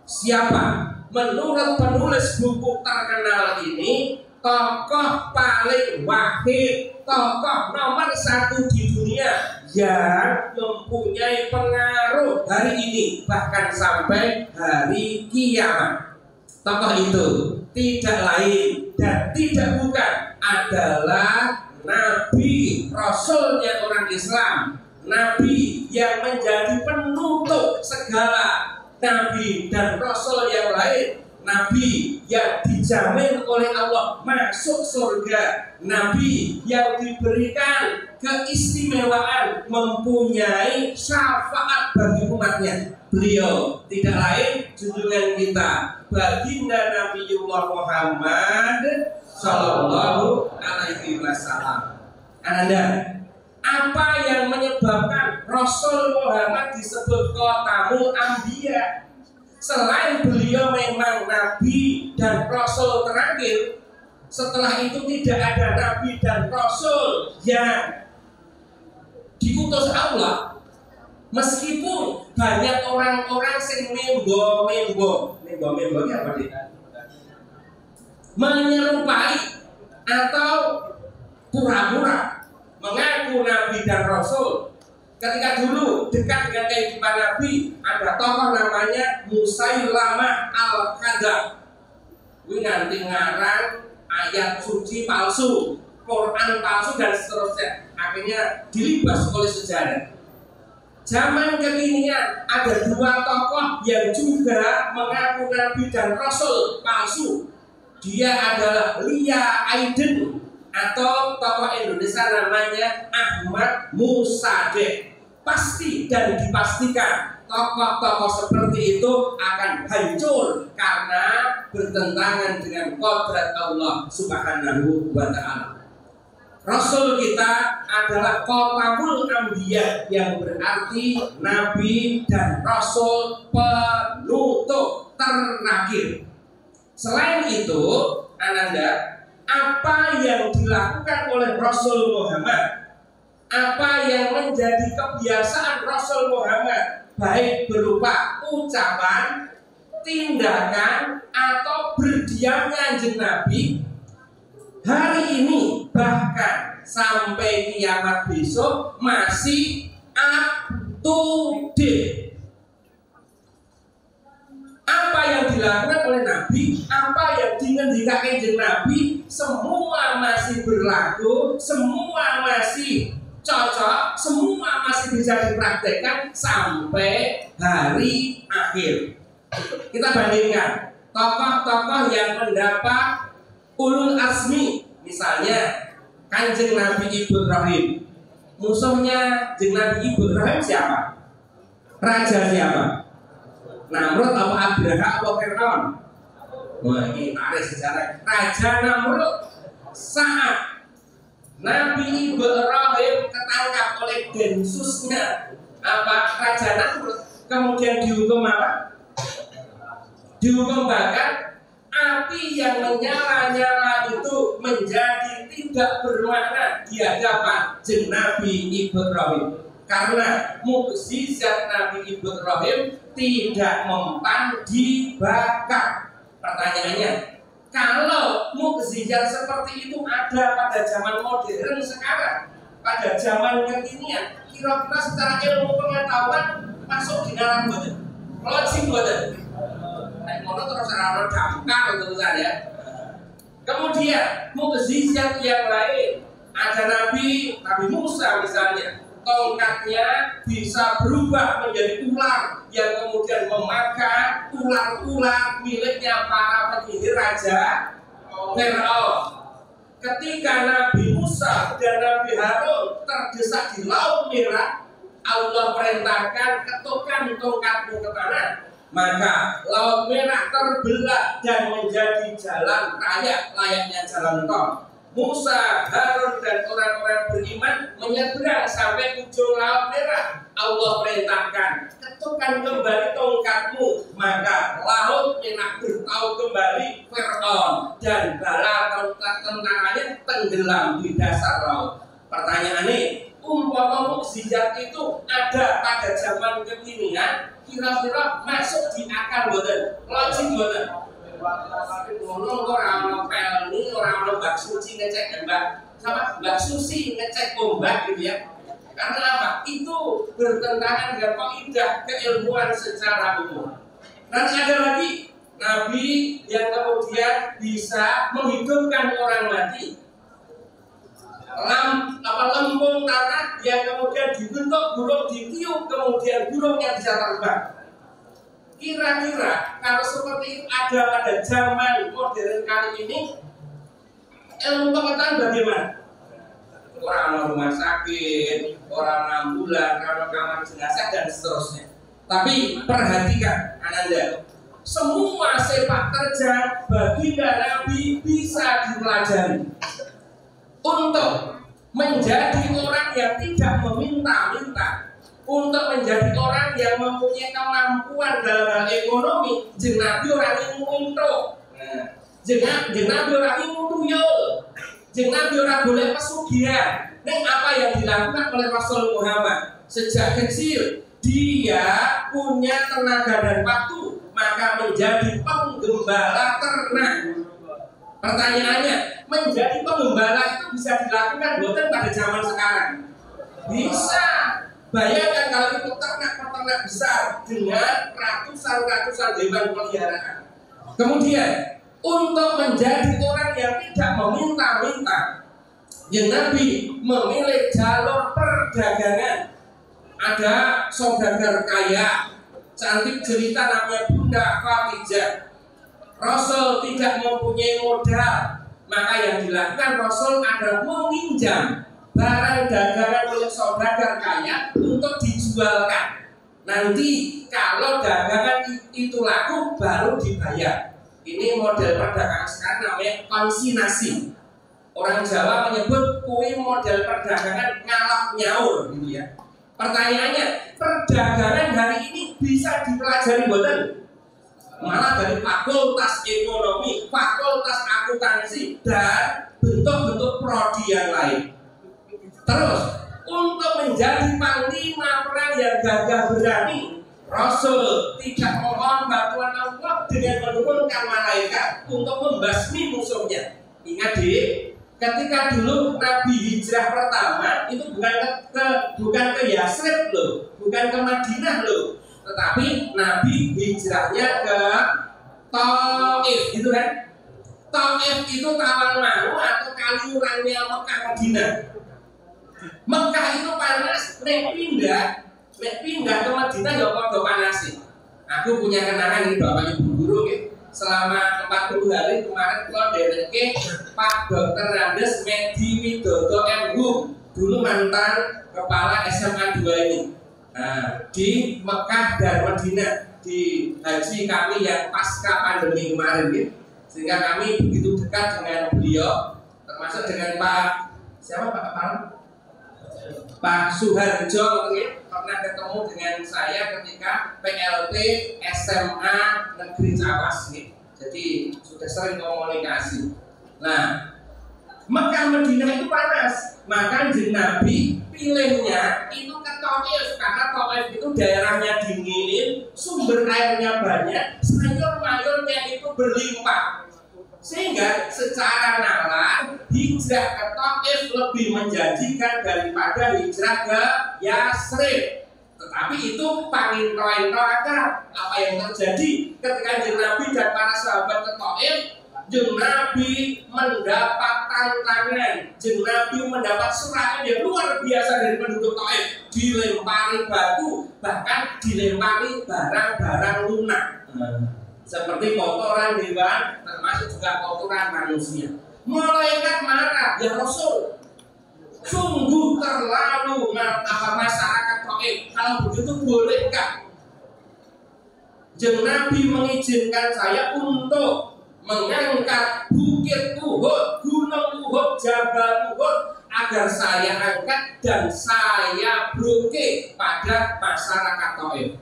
Siapa? Menurut penulis buku terkenal ini, tokoh paling wahid, tokoh nomor 1 di dunia yang mempunyai pengaruh hari ini bahkan sampai hari kiamat. Tokoh itu tidak lain dan tidak bukan adalah Nabi, Rasulnya orang Islam, Nabi yang menjadi penutup segala Nabi dan Rasul yang lain, Nabi yang dijamin oleh Allah masuk surga, Nabi yang diberikan keistimewaan mempunyai syafaat bagi umatnya. Beliau tidak lain junjungan kita, baginda Nabiullah Muhammad sallallahu alaihi wasallam. Ananda, apa yang menyebabkan Rasul Muhammad disebut Khatamul Anbiya? Selain beliau memang Nabi dan Rasul terakhir, setelah itu tidak ada Nabi dan Rasul yang diutus Allah. Meskipun banyak orang-orang sing membo ini apa sih? Menyerupai atau pura-pura mengaku Nabi dan Rasul. Ketika dulu dekat dengan kehidupan Nabi, ada tokoh namanya Musailamah al-Kadzdzab. Ini nanti ngarang ayat suci palsu, Quran palsu dan seterusnya. Akhirnya dilibas oleh sejarah. Zaman kekinian ada dua tokoh yang juga mengaku Nabi dan Rasul palsu. Dia adalah Lia Aiden atau tokoh Indonesia namanya Ahmad Musaddiq. Pasti dan dipastikan tokoh-tokoh seperti itu akan hancur karena bertentangan dengan kodrat Allah Subhanahu wa Ta'ala. Rasul kita adalah Khatamul Anbiya, yang berarti Nabi dan Rasul penutup terakhir. Selain itu, Ananda, apa yang dilakukan oleh Rasul Muhammad, apa yang menjadi kebiasaan Rasul Muhammad, baik berupa ucapan, tindakan, atau berdiamnya Kanjeng Nabi, hari ini bahkan sampai kiamat besok masih up to date. Apa yang dilakukan oleh Nabi, apa yang dingendikakan Kanjeng Nabi, semua masih berlaku, semua masih cocok, semua masih bisa dipraktekkan sampai hari akhir. Kita bandingkan tokoh-tokoh yang mendapat ulul azmi, misalnya Kanjeng Nabi Ibrahim. Musuhnya Kanjeng Nabi Ibrahim siapa? Raja siapa? Namrud apa Abraha apa Fir'aun? Wah, ini tarik sejarah. Raja Namrud. Saat Nabi Ibrahim ketangkap oleh densusnya Raja Namrud, kemudian dihukum apa? Dihukum bakar. Api yang menyala-nyala itu menjadi tidak bermakna di hadapan Nabi Ibrahim, karena mukjizat Nabi Ibrahim tidak mempan dibakar. Pertanyaannya, kalau mukjizat seperti itu ada pada zaman modern sekarang, pada zaman kekinian, kira-kira secara ilmu pengetahuan masuk di dalam betul, logik betul. Naik motor terus orang damkar terusan ya. Kemudian mukjizat yang lain, ada Nabi Musa misalnya, tongkatnya bisa berubah menjadi ular yang kemudian memakan ular-ular miliknya para penyihir Raja Fir'aun. Ketika Nabi Musa dan Nabi Harun terdesak di Laut Merah, Allah perintahkan ketukkan tongkatmu ke tanah, maka Laut Merah terbelah dan menjadi jalan raya layaknya jalan tol. Musa, Harun dan orang-orang beriman menyeberang sampai ujung Laut Merah. Allah perintahkan, ketukkan kembali tongkatmu, maka Laut Merah bertaut kembali Fir'aun dan bala tentaranya tenggelam di dasar laut. Pertanyaannya, umpama mukjizat itu ada pada zaman kekinian, kira-kira masuk di akal boten? Logik boten? Orang pelni, orang Mbak Suci ngecek Mbak Susi ngecek ombak gitu ya. Karena apa? Itu bertentangan dengan kaidah keilmuan secara umum. Dan ada lagi Nabi yang kemudian bisa menghidupkan orang mati. Lempung tanah yang kemudian dibentuk burung, ditiup, kemudian burungnya bisa terbang. Kira-kira kalau seperti itu ada pada zaman modern kali ini, ilmu pengetahuan bagaimana? Orang rumah sakit, orang ambulan, orang kamar jenazah dan seterusnya. Tapi perhatikan Ananda, semua sepak terjang baginda Nabi bisa dipelajari. Untuk menjadi orang yang tidak meminta-minta, untuk menjadi orang yang mempunyai kemampuan dalam hal ekonomi, Kanjeng Nabi orang yang untuk, Kanjeng Nabi orang yang tuyul, Kanjeng Nabi orang boleh pesugihan. Dan apa yang dilakukan oleh Rasul Muhammad sejak kecil dia punya tenaga dan waktu, maka menjadi penggembala ternak. Pertanyaannya, menjadi penggembala itu bisa dilakukan bukan pada zaman sekarang? Bisa. Bayangkan kalau itu peternak besar dengan ratusan hewan peliharaan. Kemudian untuk menjadi orang yang tidak meminta-minta, yang Nabi memilih jalur perdagangan. Ada saudagar kaya, cantik jelita namanya Bunda Khadijah. Rasul tidak mempunyai modal, maka yang dilakukan Rasul adalah meminjam barang dagangan milik saudagar kaya untuk dijualkan. Nanti kalau dagangan itu laku baru dibayar. Ini model perdagangan sekarang namanya konsinyasi. Orang Jawa menyebut kui model perdagangan ngalap nyaur gitu ya. Pertanyaannya, perdagangan hari ini bisa dipelajari boten? Malah dari fakultas ekonomi, fakultas akuntansi, dan bentuk-bentuk prodi yang lain. Terus, untuk menjadi panglima perang yang gagah berani, Rasul tidak mohon bantuan Allah dengan menurunkan malaikat untuk membasmi musuhnya. Ingat ketika dulu Nabi hijrah pertama itu bukan ke Yasrib loh, bukan ke Madinah loh, tetapi Nabi hijrahnya ke Taif, gitu kan? Taif itu Tawangmangu atau kaliurannya Mekah Madinah. Mekah itu panas, nek pindah ke Madinah ya padha panas sih. Aku punya kenangan ini bapaknya Bu Guru gitu. Selama 40 hari kemarin kalau dereke Pak Dr. Randes Medi Widodo MHU, dulu mantan kepala SMA 2 ini. Nah, di Mekah dan Madinah di haji kami yang pasca pandemi kemarin gitu. Sehingga kami begitu dekat dengan beliau, termasuk dengan Pak Suharjo pernah ketemu dengan saya ketika PLT SMA Negeri Cawas gitu. Jadi sudah sering komunikasi. Nah, Mekah Madinah itu panas, maka Nabi pilihnya itu ke Taif karena Taif itu daerahnya dingin, sumber airnya banyak, sayur-mayurnya itu berlimpah. Sehingga secara nalar hijrah ke Taif lebih menjanjikan daripada hijrah ke Yasrib. Tetapi itu pangin-pangin akal. Apa yang terjadi ketika Nabi dan para sahabat ke Taif? Nabi mendapat tantangan, Nabi mendapat serangan yang luar biasa dari penduduk Taif. Dilempari batu, bahkan dilempari barang-barang lunak. Seperti kotoran hewan, termasuk juga kotoran manusia. Malaikat marah, ya Rasul, sungguh terlalu masyarakat Taif. Kalau begitu bolehkah Nabi mengizinkan saya untuk mengangkat bukit Uhud, gunung Uhud, Jabal Uhud agar saya angkat dan saya bloke pada masyarakat Taif?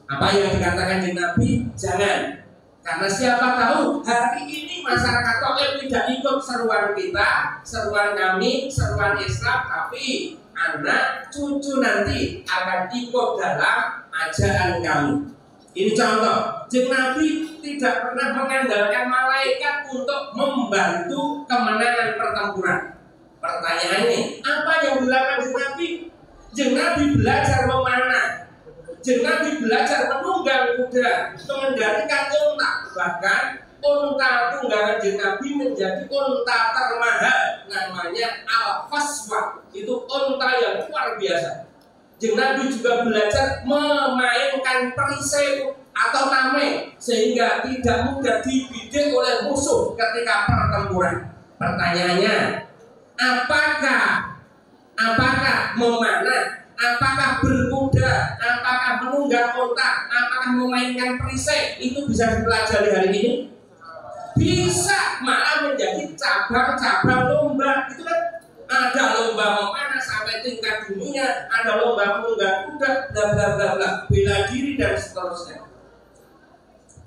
Apa yang dikatakan di Nabi? Jangan. Karena siapa tahu hari ini masyarakat Taif tidak ikut seruan kita, seruan kami, seruan Islam, tapi anak cucu nanti akan ikut dalam ajaran kami. Ini contoh. Nabi tidak pernah mengandalkan malaikat untuk membantu kemenangan pertempuran. Pertanyaannya, apa yang dilakukan Nabi? Nabi belajar memanah. Nabi belajar menunggang kuda, mengendalikan unta. Bahkan unta tunggangan Nabi menjadi unta termahal, namanya Al-Faswa. Itu unta yang luar biasa. Nabi juga belajar memainkan perisai atau tameng sehingga tidak mudah dibidik oleh musuh ketika pertempuran. Pertanyaannya, apakah memanah, apakah berkuda, apakah menunggang unta, apakah memainkan perisai itu bisa dipelajari hari ini? Bisa, malah menjadi cabang-cabang lomba. Itu kan ada lomba memanah sampai tingkat dunia, ada lomba menunggang kuda, bla bla bla bla, bela diri dan seterusnya.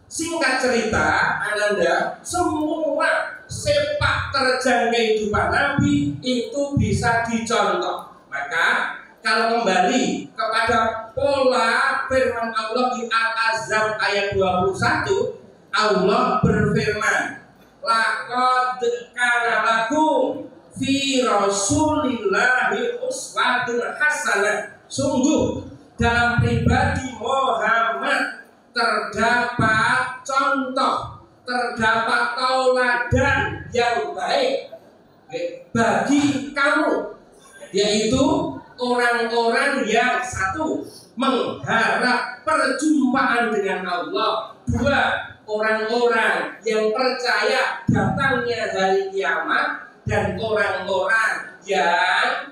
Singkat cerita, Ananda, semua sepak terjang kehidupan Nabi itu bisa dicontoh. Maka kalau kembali kepada pola firman Allah di Al-Ahzab ayat 21, Allah berfirman, laqad kana lakum fi rasulillahi uswatun hasanah. Sungguh dalam pribadi Muhammad terdapat contoh, terdapat tauladan yang baik bagi kamu, yaitu orang-orang yang satu mengharap perjumpaan dengan Allah, dua orang-orang yang percaya datangnya hari kiamat, dan orang-orang yang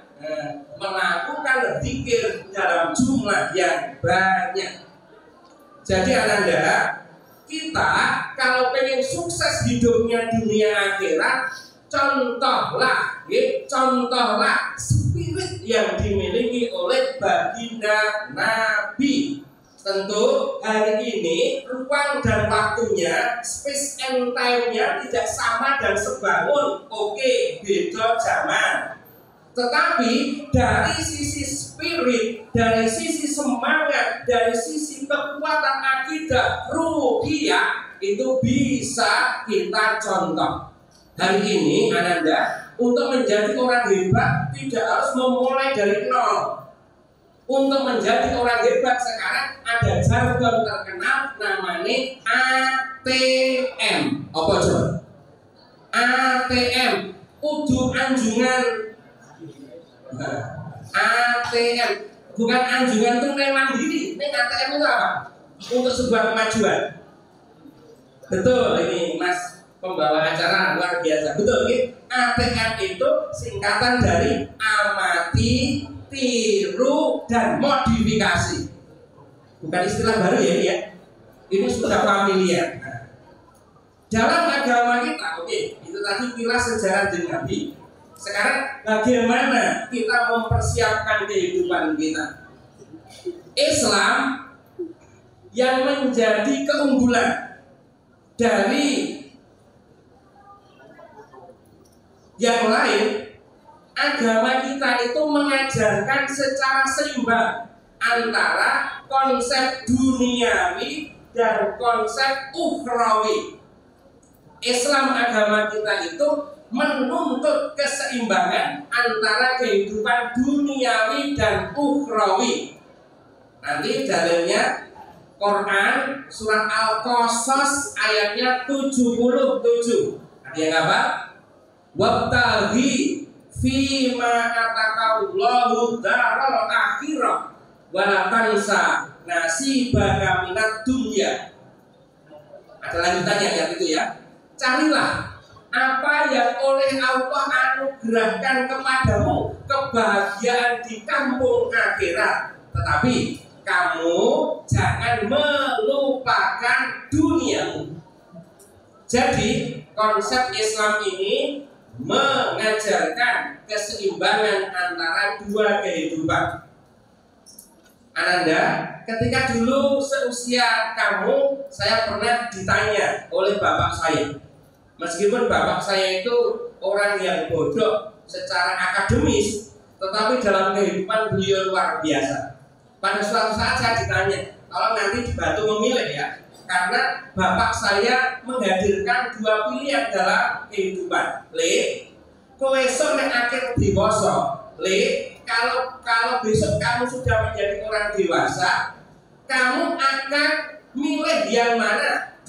melakukan zikir dalam jumlah yang banyak. Jadi ananda, kita kalau pengen sukses hidupnya dunia akhirat, contohlah spirit yang dimiliki oleh baginda Nabi. Tentu hari ini ruang dan waktunya, space and time-nya tidak sama dan sebangun. Oke, beda zaman. Tetapi dari sisi spirit, dari sisi semangat, dari sisi kekuatan akidah ruhiyah itu bisa kita contoh. Hari ini ananda, untuk menjadi orang hebat tidak harus memulai dari nol. Untuk menjadi orang hebat sekarang ada jargon terkenal namanya ATM. Apa coba? ATM, udu anjungan. ATM bukan anjungan tunai mandiri. Ini ATM itu apa? Untuk sebuah kemajuan. Betul ini Mas pembawa acara luar biasa. Betul ini ATM itu singkatan dari amati, tiru, dan modifikasi. Bukan istilah baru ya ini ya. Ini sudah familiar. Nah, dalam agama kita, oke, itu tadi kilas sejarah Nabi. Sekarang bagaimana kita mempersiapkan kehidupan kita? Islam yang menjadi keunggulan dari yang lain, agama kita itu mengajarkan secara seimbang antara konsep duniawi dan konsep ukhrawi. Islam agama kita itu menuntut keseimbangan antara kehidupan duniawi dan ukhrawi. Nanti dalilnya Quran surat Al-Qasas ayatnya 77. Ada yang apa? Wabtaghi fima atakallahu daral akhirah wala tansa nasibaka minad dunya. Ada lanjutannya yang itu ya. Carilah apa yang oleh Allah anugerahkan kepadamu, kebahagiaan di kampung akhirat. Tetapi kamu jangan melupakan duniamu. Jadi konsep Islam ini mengajarkan keseimbangan antara dua kehidupan. Ananda, ketika dulu seusia kamu, saya pernah ditanya oleh bapak saya. Meskipun bapak saya itu orang yang bodoh secara akademis, tetapi dalam kehidupan beliau luar biasa. Pada suatu saat saya ditanya, kalau nanti dibantu memilih ya, karena bapak saya menghadirkan dua pilihan dalam kehidupan. Kowe esuk nek akhir dewasa, kalau besok kamu sudah menjadi orang dewasa, kamu akan milih yang mana?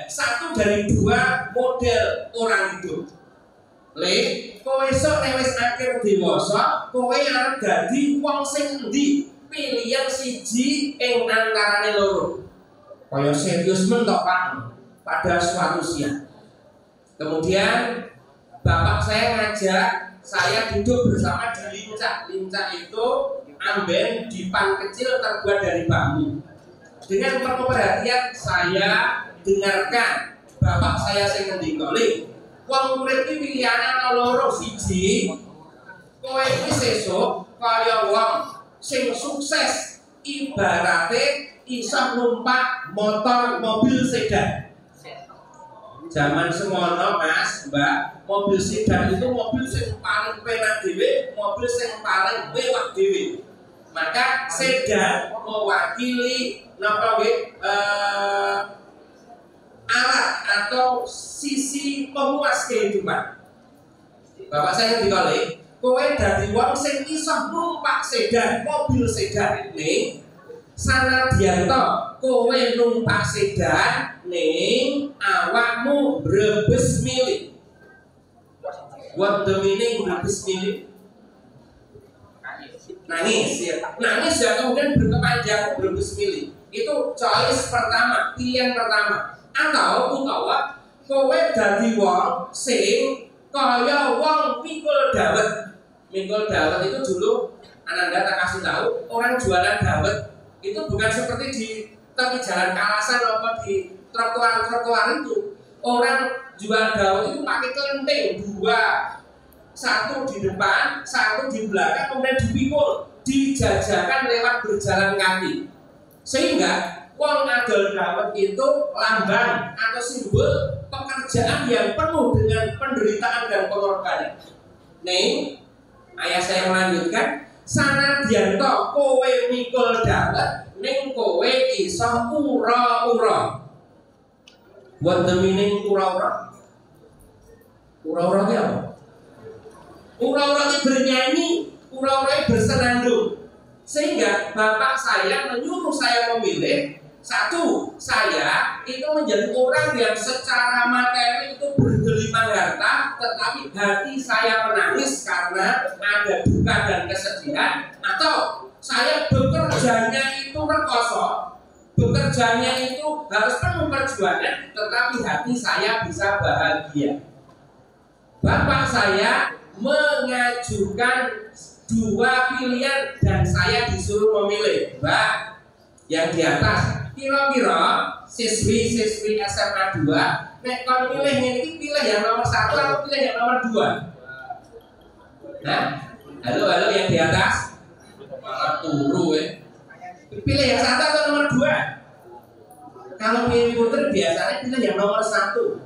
Satu dari dua model orang hidup. Kowe esuk nek wis akhir dewasa, kowe arep dadi wong sing endi? Pilihan siji ing antarane loro. Kaya serius mentok Pak pada suatu siang. Kemudian bapak saya ngajak saya duduk bersama di lincah. Lincah itu amben dipan kecil terbuat dari bambu. Dengan penuh perhatian saya dengarkan bapak saya sing ngendika, wong urip iki pilihane ana loro, siji kowe iki sesuk kaya wong sing sukses ibarate iso numpak motor mobil sedan. Zaman semono Mas, Mbak, mobil sedan itu mobil sing paling penak dhewe, mobil sing paling mewah dhewe. Maka sedan mewakili alat atau sisi pemuas kehidupan. Bapak saya dikali, kowe dadi wong sing iso numpak sedan, mobil sedan ning sanadyanto kowe numpak sedan ning awakmu brebes milih. What the meaning brebes milih? Nangis ya kemudian berkepanjang brebes milih. Itu choice pertama, pilihan pertama. Atau utawa kowe dadi wong sing kaya wong mikul dawet. Mikul dawet itu dulu Ananda tak kasih tahu, orang jualan dawet itu bukan seperti di tepi jalan Kalasan atau di trotoar itu. Orang jual dawet itu pakai kelenteng dua, satu di depan, satu di belakang, kemudian dipikul, dijajakan lewat berjalan kaki. Sehingga wong adol dawet itu lambang atau simbol pekerjaan yang penuh dengan penderitaan dan pengorbanan. Nih, ayah saya melanjutkan, sanadyanto kowe mikul dawet, ning kowe iso ura-ura. What the meaning ura-ura? Ura-ura itu apa? Ura-ura itu bernyanyi, ura-ura itu bersenandung. Sehingga bapak saya menyuruh saya memilih, satu, saya itu menjadi orang yang secara materi itu bergelimang harta, tetapi hati saya menangis karena ada duka dan kesedihan. Atau saya bekerjanya itu rekoso, bekerjanya itu harus penuh perjuangan, tetapi hati saya bisa bahagia. Bapak saya mengajukan dua pilihan dan saya disuruh memilih. Mbak, yang di atas kira-kira siswi SMA 2 nek kon pilih ini pilih yang nomor 1 atau pilih yang nomor 2? Nah, halo yang di atas malah turu pilih yang 1 atau nomor 2? Kalau pilih putri biasanya pilih yang nomor 1.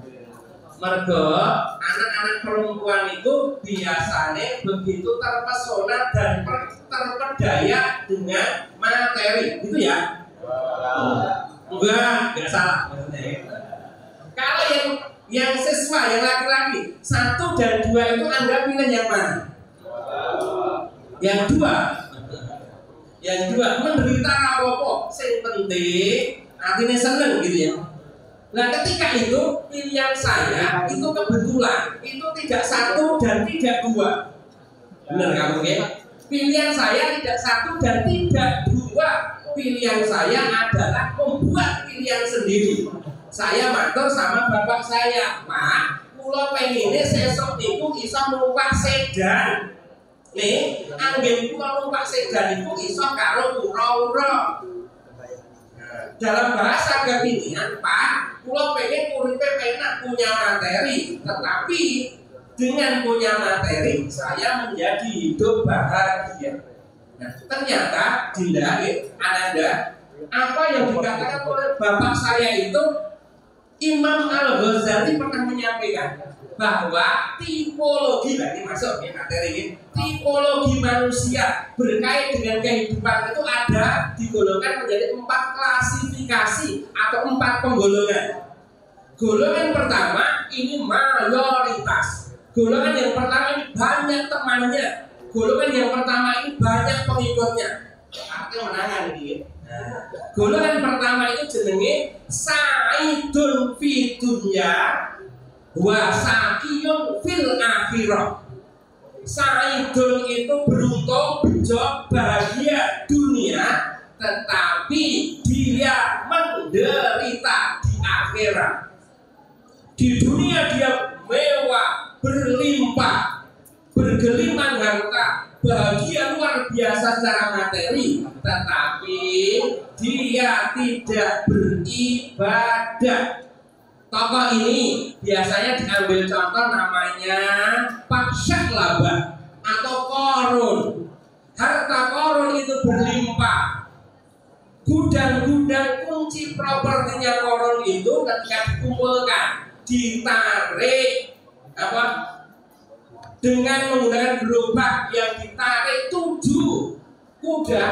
Mergo anak-anak perempuan itu biasanya begitu terpesona dan terpedaya dengan materi, gitu ya? Enggak salah. Kalau yang siswa, yang laki-laki 1 dan 2 itu Anda pilih yang mana? Yang 2 menderita apa-apa, sing penting artinya seneng gitu ya. Nah ketika itu pilihan saya itu kebetulan itu tidak 1 dan tidak 2. Benar kamu ya? Pilihan saya tidak 1 dan tidak 2. Pilihan saya adalah membuat pilihan sendiri. Saya matur sama bapak saya, Pak, kula pengine sesuk niku iso numpak sedan. Nih, anggen kula numpak sedan niku iso karo ura-ura. Dalam bahasa kekinian, Pak, kula pengen uripe penak punya materi, tetapi dengan punya materi saya menjadi hidup bahagia. Nah, ternyata Dinda, Ananda, apa yang dikatakan oleh bapak saya itu Imam Al-Ghazali pernah menyampaikan bahwa tipologi, ini masuk ya materi ini, tipologi manusia berkait dengan kehidupan itu ada digolongkan menjadi 4 klasifikasi atau 4 penggolongan. Golongan pertama ini mayoritas. Golongan yang pertama ini banyak temannya. Golongan yang pertama ini banyak pengikutnya. Artinya menangan ini. Golongan pertama itu jenenge sa'idun fi dunya wa sa'iyun fil akhirah. Sa'idun itu beruntung, bejo, bahagia dunia, tetapi dia menderita di akhirat. Di dunia dia mewah, berlimpah, bergelimang harta, bahagia luar biasa secara materi, tetapi dia tidak beribadah. Tokoh ini biasanya diambil contoh namanya Pak Syaklaba atau Korun. Harta Korun itu berlimpah. Gudang-gudang kunci propertinya Korun itu ketika dikumpulkan, ditarik dengan menggunakan gerobak yang ditarik 7 kuda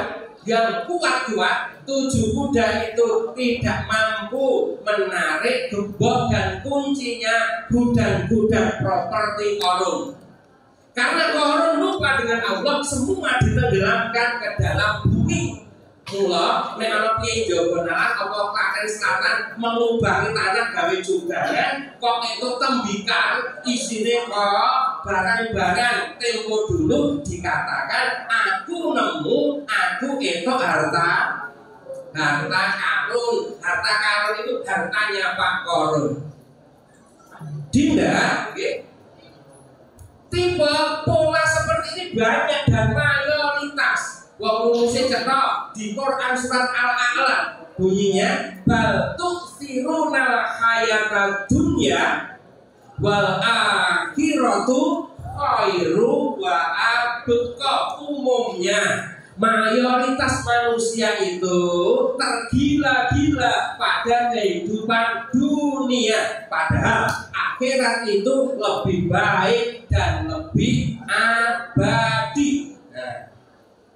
yang kuat-kuat, 7 kuda itu tidak mampu menarik gembok dan kuncinya gudang-gudang properti Qarun. Karena Qarun lupa dengan Allah, semua ditenggelamkan ke dalam bumi. Mula nek ana piye Jawa Barat apa Klaten Selatan mengubangi tanah gawe jugaran kok itu tembikar isine kok barang-barang. Tempo dulu dikatakan aku nemu, aku itu harta karun. Harta karun itu hartanya Pak Qarun. Dinda, tipe pola seperti ini banyak dan mayoritas. Wong rumusnya cetok di Quran surat Al-A'la bunyinya bal tu'thirunal hayatad dunya wal akhiratu khairu wa abqa. Umumnya mayoritas manusia itu tergila-gila pada kehidupan dunia, padahal akhirat itu lebih baik dan lebih abadi.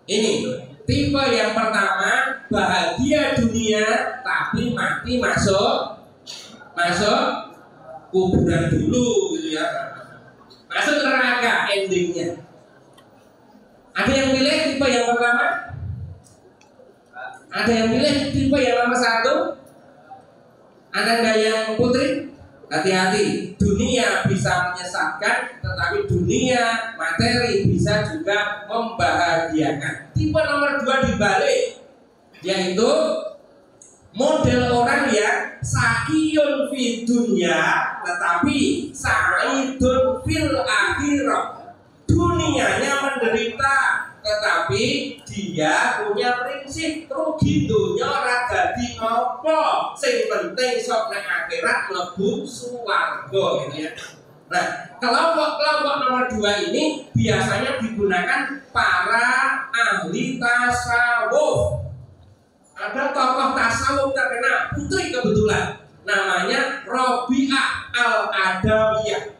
Ini tipe yang pertama, bahagia dunia tapi mati masuk kuburan dulu gitu ya. Masuk neraka endingnya. Ada yang pilih tipe yang pertama? Ada yang pilih tipe yang nomor 1? Ada nggak yang putri? Hati-hati, dunia bisa menyesatkan, tetapi dunia materi bisa juga membahagiakan. Tipe nomor 2 dibalik, yaitu model orang yang sakiyun fi dunya, tetapi sa'idun fil akhirah. Dunianya menderita, tetapi dia punya prinsip rugi dunia ora dadi ngopo, sing penting sok nang akhirat mlebu swarga gitu ya. Nah, kelompok nomor 2 ini biasanya digunakan para ahli tasawuf. Ada tokoh tasawuf terkenal, putri kebetulan, namanya Rabi'ah Al-Adawiyah.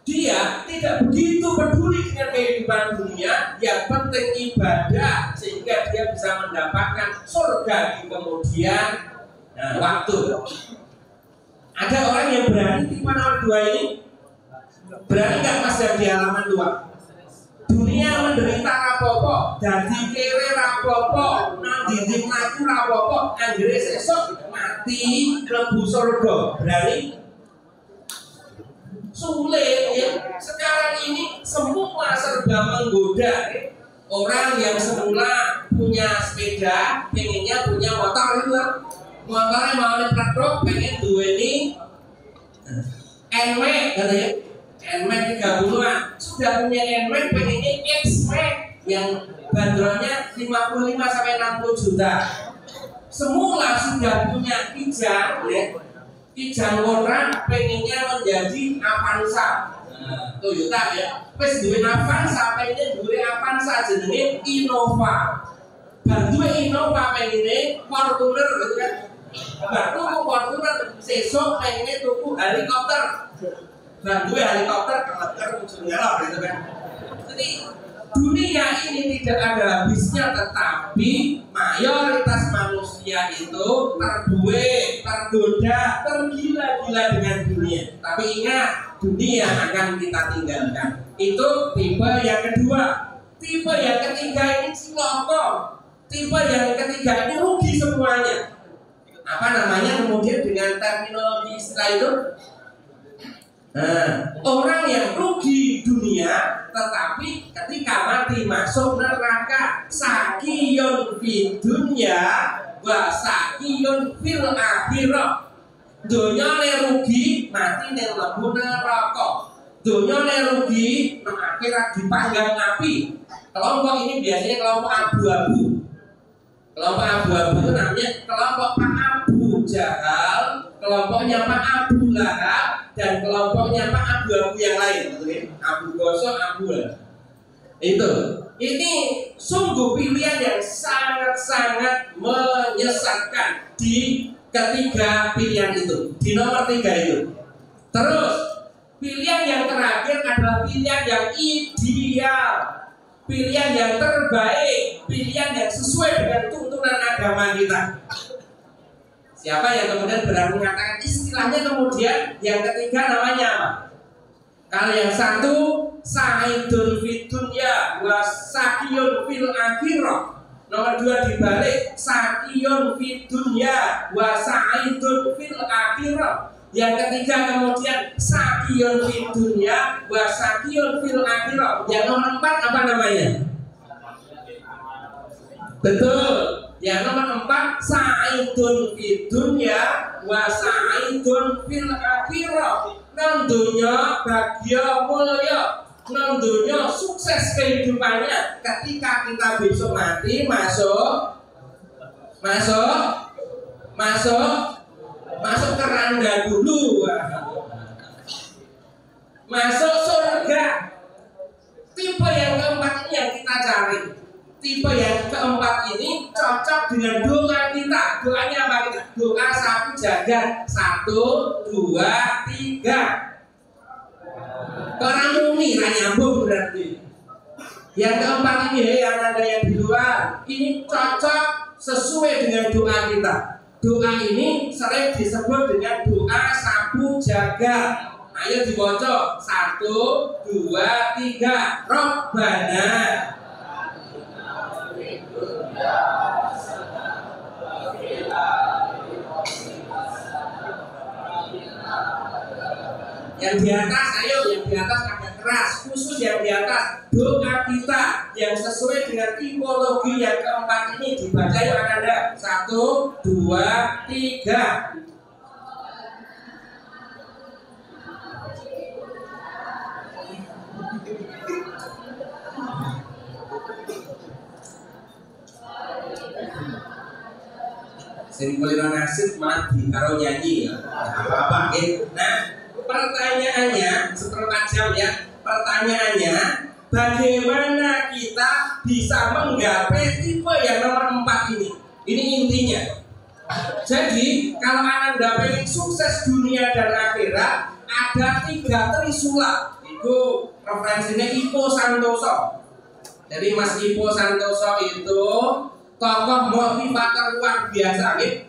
Dia tidak begitu peduli dengan kehidupan dunia, yang penting ibadah sehingga dia bisa mendapatkan surga di kemudian waktu. Ada orang yang berani tipe nomor 2 ini, berani nggak Mas di halaman 2? Dunia menderita rapopo, dadi kere rapopo, nang dinding laku rapopo, anggere sesuk mati mlebu surga. Berani? Sulit ya. Sekarang ini semua serba menggoda ya. Orang yang semula punya sepeda pengennya punya motor itu, motornya mau dipraktek pengen duweni NMAX katanya, NMAX 30-an sudah punya NMAX pengennya X-Max yang bandrolnya 55 sampai 60 juta. Semula sudah punya Kijang ya, Kijang Warna pengennya menjadi Avanza, Toyota ya. Wes duwe Avanza pengennya duwe Avanza jenenge Innova. Dan duwe Innova pengennya Fortuner gitu kan. Baru tuku Fortuner sesuk pengennya tuku helikopter. Dan duwe helikopter helikopter ujungnya gitu kan. Jadi dunia ini tidak ada habisnya, tetapi mayoritas manusia itu tergoda, tergila-gila dengan dunia. Tapi ingat, dunia akan kita tinggalkan. Itu tipe yang kedua. Tipe yang ketiga ini ciloko. Tipe yang ketiga ini rugi semuanya. Apa namanya kemudian dengan terminologi istilah itu? Orang yang rugi dunia tetapi ketika mati masuk neraka. Sakiyun fi dunya wa sakiyun fil akhirah. Dunyane rugi, mati ning mlebu neraka. Dunyane rugi, nang akhirat dipanggang api. Kelompok ini biasanya kelompok abu-abu. Kelompok abu-abu itu namanya kelompok Pak Abu Jahal, kelompoknya Pak Abu Lahab, dan kelompoknya Pak abu-abu yang lain, Abu Gosok, Abu Lahab. Ini sungguh pilihan yang sangat-sangat menyesatkan di ketiga pilihan itu, di nomor 3 itu. Terus pilihan yang terakhir adalah pilihan yang ideal. pilihan yang terbaik, pilihan yang sesuai dengan tuntunan agama kita. Siapa yang kemudian berani mengatakan istilahnya kemudian yang ketiga namanya apa? Kalau yang satu sa'idun fid dunya wa sakiyun fil akhirah. Nomor dua dibalik sakiyun fid dunya wa sa'idun fil akhirah. Yang ketiga kemudian sakiyun fid dunya wa sakiyun fil akhirah. Yang nomor empat apa namanya? Betul. Yang nomor empat sa'idun fid dunya wa sa'idun fil akhirah. Nang dunya bahagia mulya, nang dunya sukses kehidupannya. Ketika kita besok mati masuk keranda dulu, masuk surga. Tipe yang keempat ini yang kita cari. Tipe yang keempat ini cocok dengan doa kita. Doanya apa kita? Doa sapu jagat 1, 2, 3. Orang mumi nyambung berarti. Yang keempat ini yang ada yang di luar ini cocok sesuai dengan doa kita. Doa ini sering disebut dengan doa sapu jagat. Ayo dibaca 1, 2, 3. Robbana. Yang di atas, ayo yang di atas agak keras, khusus yang di atas. Doa kita yang sesuai dengan tipologi yang keempat ini dibaca yuk Anda. 1, 2, 3. Sering boleh nasib mati kalau nyanyi ya apa gitu. Nah pertanyaannya seperempat jam ya. Pertanyaannya bagaimana kita bisa menggapai tipe yang nomor 4 ini? Ini intinya. Jadi kalau Anda pengen sukses dunia dan akhirat ada 3 trisula. Itu referensinya Ipo Santoso. Jadi Mas Ipo Santoso itu tokoh motivator luar biasa gitu.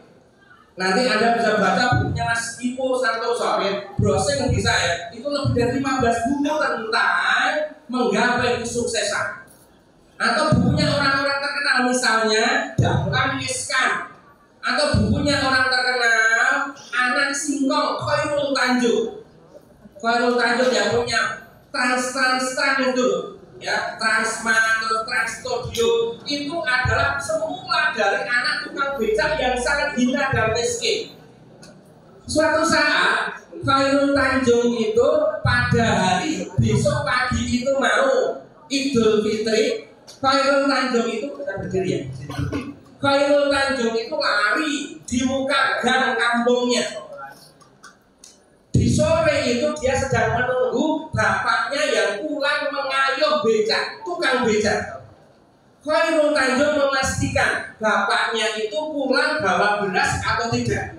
Nanti Anda bisa baca bukunya Mas Ipo Santoso ya. Browsing bisa ya. Itu lebih dari 15 buku tentang menggapai kesuksesan. Atau bukunya orang-orang terkenal misalnya Dahlan Iskan. Atau bukunya orang terkenal Anak Singkong Khairul Tanjung. Khairul Tanjung yang punya Trans itu ya, Transmart, Trans Studio itu adalah semula dari anak tukang becak yang sangat hina dan miskin. Suatu saat Khairul Tanjung itu pada hari besok pagi itu mau Idul Fitri. Khairul Tanjung itu berdiri ya. Khairul Tanjung itu lari di muka gang kampungnya. Di sore itu dia sedang menunggu bapaknya yang pulang mengayuh becak, tukang becak. Khairul Tanjung memastikan bapaknya itu pulang bawa beras atau tidak.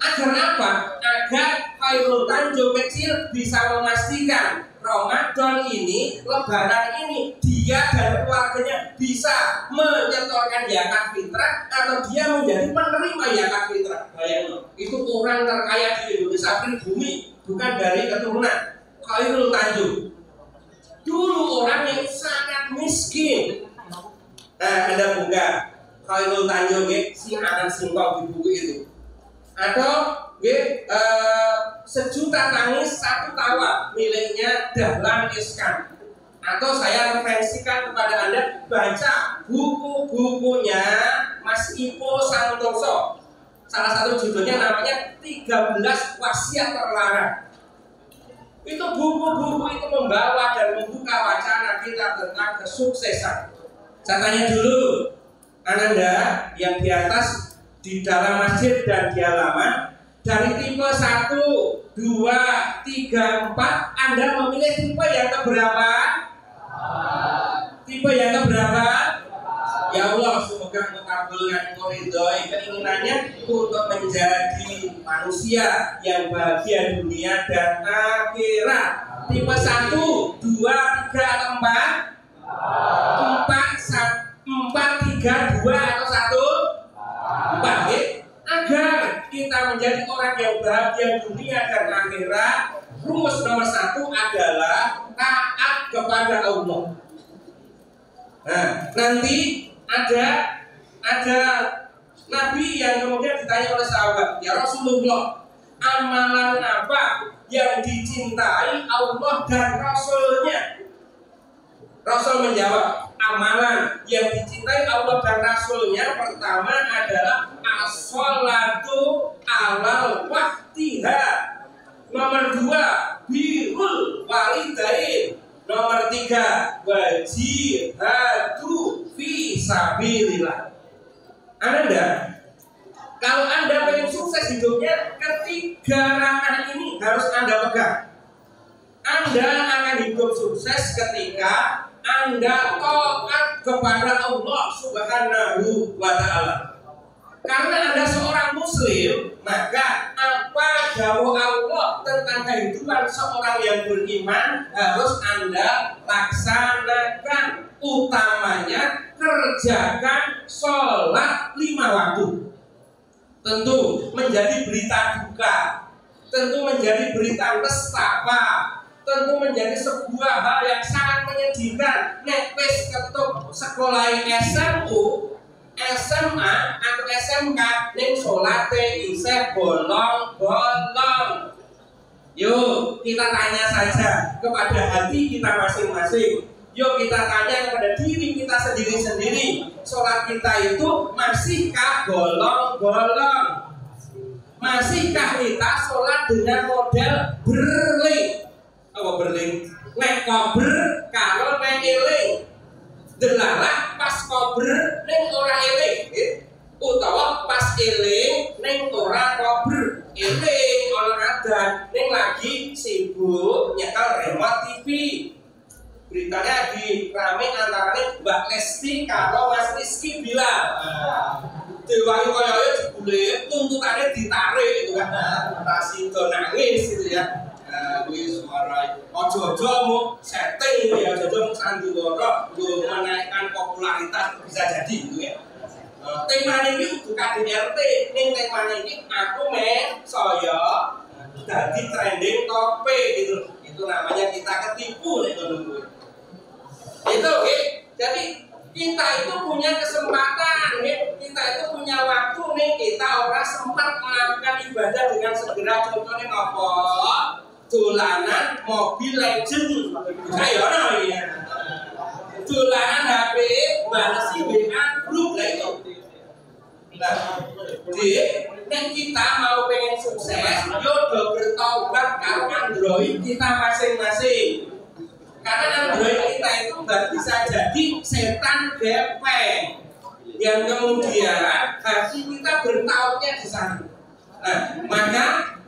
Agar apa? Agar Khairul Tanjung kecil bisa memastikan Ramadan ini, Lebaran ini dia dan keluarganya bisa menyetorkan zakat fitrah atau dia menjadi penerima zakat fitrah. Bayangin, itu orang terkaya di Indonesia pribumi, bukan dari keturunan. Khairul Tanjung dulu orang yang sangat miskin. Nah, Anda buka Khairul Tanjung si Anak Singkong di buku itu. Atau Sejuta Tangis Satu Tawa miliknya Dahlan Iskan. Atau saya referensikan kepada Anda baca buku-bukunya Mas Ipo Santoso. Salah satu judulnya namanya 13 Wasiat Terlarang. Itu buku-buku itu membawa dan membuka wacana kita tentang kesuksesan. Saya tanya dulu Anda yang di atas di dalam masjid dan di halaman, dari tipe 1, 2, 3, 4 Anda memilih tipe yang keberapa? Tipe yang keberapa? Ya Allah, semoga mengabulkan meridhoi keinginannya untuk menjadi manusia yang bahagia dunia dan akhirat. Tipe 1, 2, 3, atau 4? 4, 3, 2 atau 1? 4 ya? Agar kita menjadi orang yang bahagia dunia dan akhirat, rumus nomor 1 adalah taat kepada Allah. Nah, nanti ada Nabi yang kemudian ditanya oleh sahabat, ya Rasulullah, amalan apa yang dicintai Allah dan Rasulnya? Rasul menjawab, amalan yang dicintai Allah dan Rasulnya pertama adalah as-sholatu alal waqtiha. Nomor 2, birrul walidain. Nomor 3, wajihadu fi sabilillah. Anda, kalau Anda pengen sukses hidupnya, ketiga rakaat ini harus Anda pegang. Anda akan hidup sukses ketika Anda taat kepada Allah Subhanahu wa Ta'ala. Karena Anda seorang Muslim, maka apa dawuh Allah tentang kehidupan seorang yang beriman harus Anda laksanakan. Utamanya kerjakan sholat 5 waktu. Tentu menjadi berita duka, tentu menjadi berita nestapa, tentu menjadi sebuah hal yang sangat menyedihkan. Nek wis ketuk sekolah SMU, SMA atau SMK ning salate isih bolong-bolong. Yuk kita tanya saja kepada hati kita masing-masing. Yuk kita tanya kepada diri kita sendiri-sendiri. Sholat kita itu masihkah bolong-bolong? Masihkah kita sholat dengan model berling? Apa berling? Nek kober karo nek eling. Delalah pas kober ning ora eling. Utawa pas eling ning ora kober. Eling olahraga ning lagi sibuk nyetel remote TV. Beritanya di rame antaranya Mbak Lesti karo Mas Rizky bilang Dewangi koyoke jebule tuntutannya ditarik gitu kan. Rasido nangis gitu ya. Wis ora ojo-ojo mau setting ya, ojo-ojo mau sandiwara untuk menaikkan popularitas bisa jadi gitu ya. Tema ini kudu KDRT, ning tema ini aku saya jadi trending topik gitu. Itu namanya kita ketipu nek ngono. Itu jadi kita itu punya kesempatan, kita itu punya waktu nih, kita orang sempat melakukan ibadah dengan segera. Contohnya apa? Dolanan mobil legend, saya ya. Dolanan HP, balesi WA grup lah itu. Nah, dan kita mau pengen sukses, yodo bertaubat karo Android kita masing-masing. Karena Android kita itu bisa jadi setan gepeng yang kemudian hati kita bertautnya di sana. Nah, maka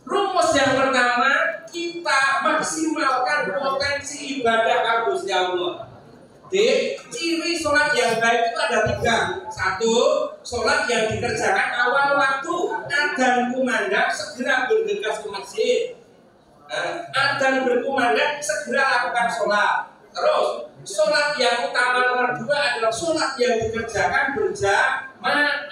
rumus yang pertama, kita maksimalkan potensi ibadah Gusti Allah. Ciri sholat yang baik itu ada 3. 1, sholat yang dikerjakan awal waktu, adzan kumandang segera bergegas ke masjid. Adzan berkumandang segera lakukan sholat. Terus sholat yang utama nomor 2 adalah sholat yang dikerjakan berjamaah.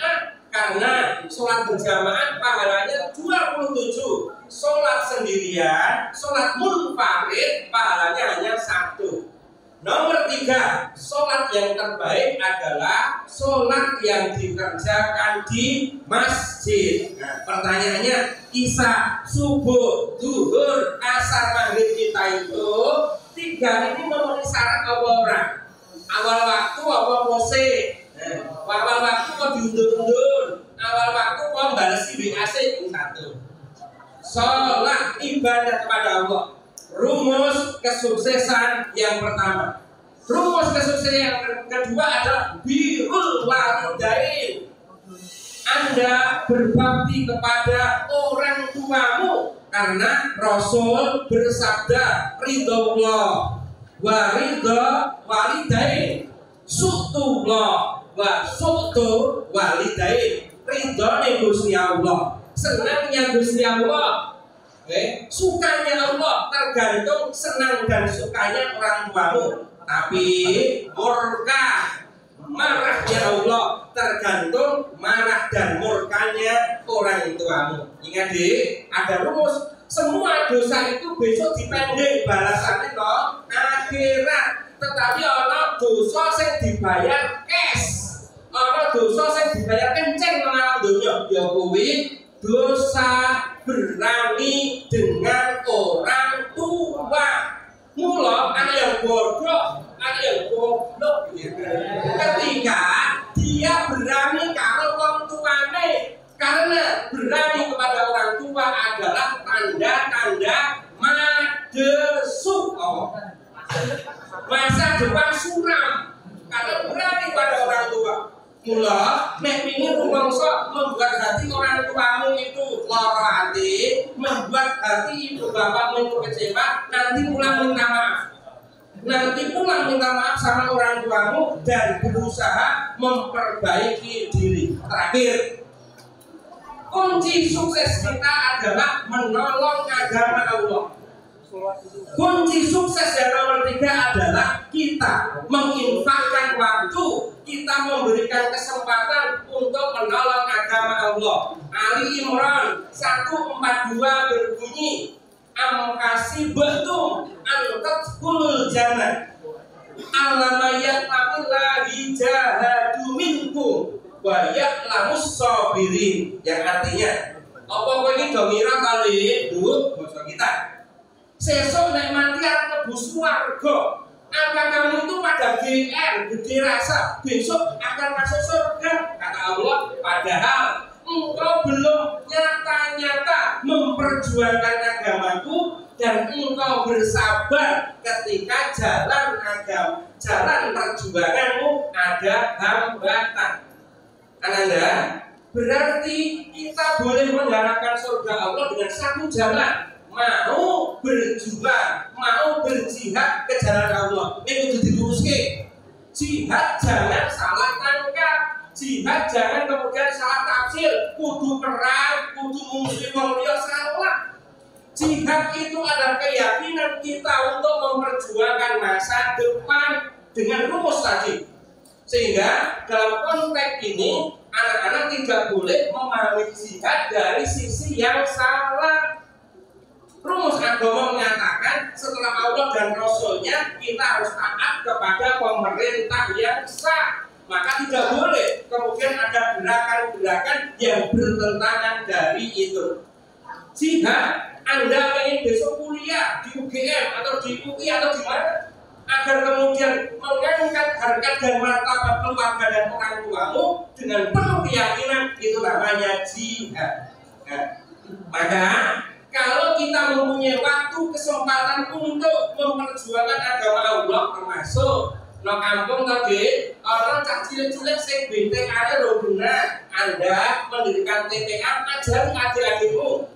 Karena sholat berjamaah pahalanya 27. Sholat sendirian, sholat munfarid pahalanya hanya 1. Nomor 3, sholat yang terbaik adalah sholat yang dikerjakan di masjid. Nah, pertanyaannya, isya, subuh, zuhur, asar, maghrib kita itu 3 ini memenuhi syarat apa orang? Awal waktu apa musik? Awal waktu kok diundur-undur? Awal waktu kok balesi BAC? Itu 1. Sholat ibadah kepada Allah. Rumus kesuksesan yang pertama. Rumus kesuksesan yang kedua adalah birrul walidain. Anda berbakti kepada orang tuamu karena Rasul bersabda ridho wa ridho walidain, su'tullah wa su'tu walidain. Ridho Gusti Allah, senangnya Gusti Allah. Sukanya Allah tergantung senang dan sukanya orang tuamu. Tapi murka, marahnya Allah tergantung marah dan murkanya orang tuamu. Ingat deh, ada rumus. Semua dosa itu besok dipending balasannya kok akhirat. Tetapi ana dosa sing dibayar cash. Ana dosa sing dibayar kenceng nang donya. Ya kuwi dosa berani dengan orang tua. Mula anak yang bodoh, anak yang goblok ketika dia berani karo wong tuane, karena berani kepada orang tua adalah tanda-tanda madesuk, masa depan suram. Karena berani pada orang tua. Mula nek pingin rumangsa membuat hati orang tuamu itu lara hati, membuat hati ibu bapakmu itu kecewa, nanti pulang minta maaf. Nanti pulang minta maaf sama orang tuamu dan berusaha memperbaiki diri. Terakhir, kunci sukses kita adalah menolong agama Allah. Kunci sukses yang nomor 3 adalah kita menginfakkan waktu, kita memberikan kesempatan untuk menolong agama Allah. Ali Imran 142 berbunyi, am hasibtum an tadkhulul jannah allama ya'lamullahi jahadu minkum wa ya'lamus sabirin. Yang artinya, apa kowe iki do ngira kali nduk basa kita sesuk nek mati arep mlebu swarga, apa kamu itu pada GR, gede rasa besok akan masuk surga? Kata Allah, padahal engkau belum nyata-nyata memperjuangkan agamaku dan engkau bersabar ketika jalan perjuanganmu ada hambatan. Ananda, berarti kita boleh mengharapkan surga Allah dengan satu jalan. Mau berjuang, mau berjihad ke jalan Allah. Ini kudu diteruskan. Jihad jangan salah tangkap. Jihad jangan kemudian salah tafsir. Kudu perang, kudu musuh wong liya salah. Jihad itu adalah keyakinan kita untuk memperjuangkan masa depan dengan rumus tadi. Sehingga dalam konteks ini anak-anak tidak boleh memahami jihad dari sisi yang salah. Rumus agama menyatakan setelah Allah dan Rasulnya kita harus taat kepada pemerintah yang sah. Maka tidak boleh kemudian ada gerakan-gerakan yang bertentangan dari itu. Jika Anda ingin besok kuliah di UGM atau di UI atau di mana, agar kemudian mengangkat harkat dan martabat keluarga dan orang tuamu dengan penuh keyakinan, itu namanya jihad. Nah, maka kalau kita mempunyai waktu kesempatan untuk memperjuangkan agama Allah, termasuk no kampung tadi orang cak cilik-cilik sing benteng ada lho benar, Anda mendirikan TPA, ajari adik-adikmu.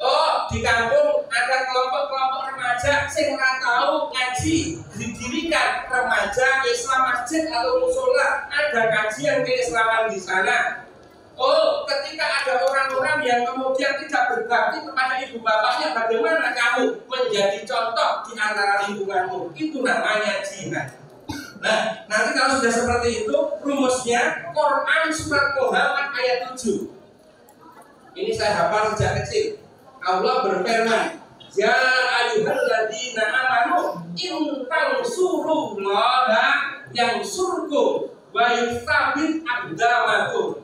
Oh, di kampung ada kelompok-kelompok remaja sing ora tahu ngaji, didirikan remaja Islam masjid atau musola, ada kajian keislaman di sana. Oh, ketika ada orang-orang yang kemudian tidak berbakti kepada ibu bapaknya, bagaimana kamu menjadi contoh di antara lingkunganmu? Itu namanya jihad. Nah, nanti kalau sudah seperti itu, rumusnya Quran surat Muhammad ayat 7. Ini saya hafal sejak kecil. Allah berfirman, ya ayyuhalladzina amanu in tansurullaha yansurkum wa yutsabbit aqdamakum.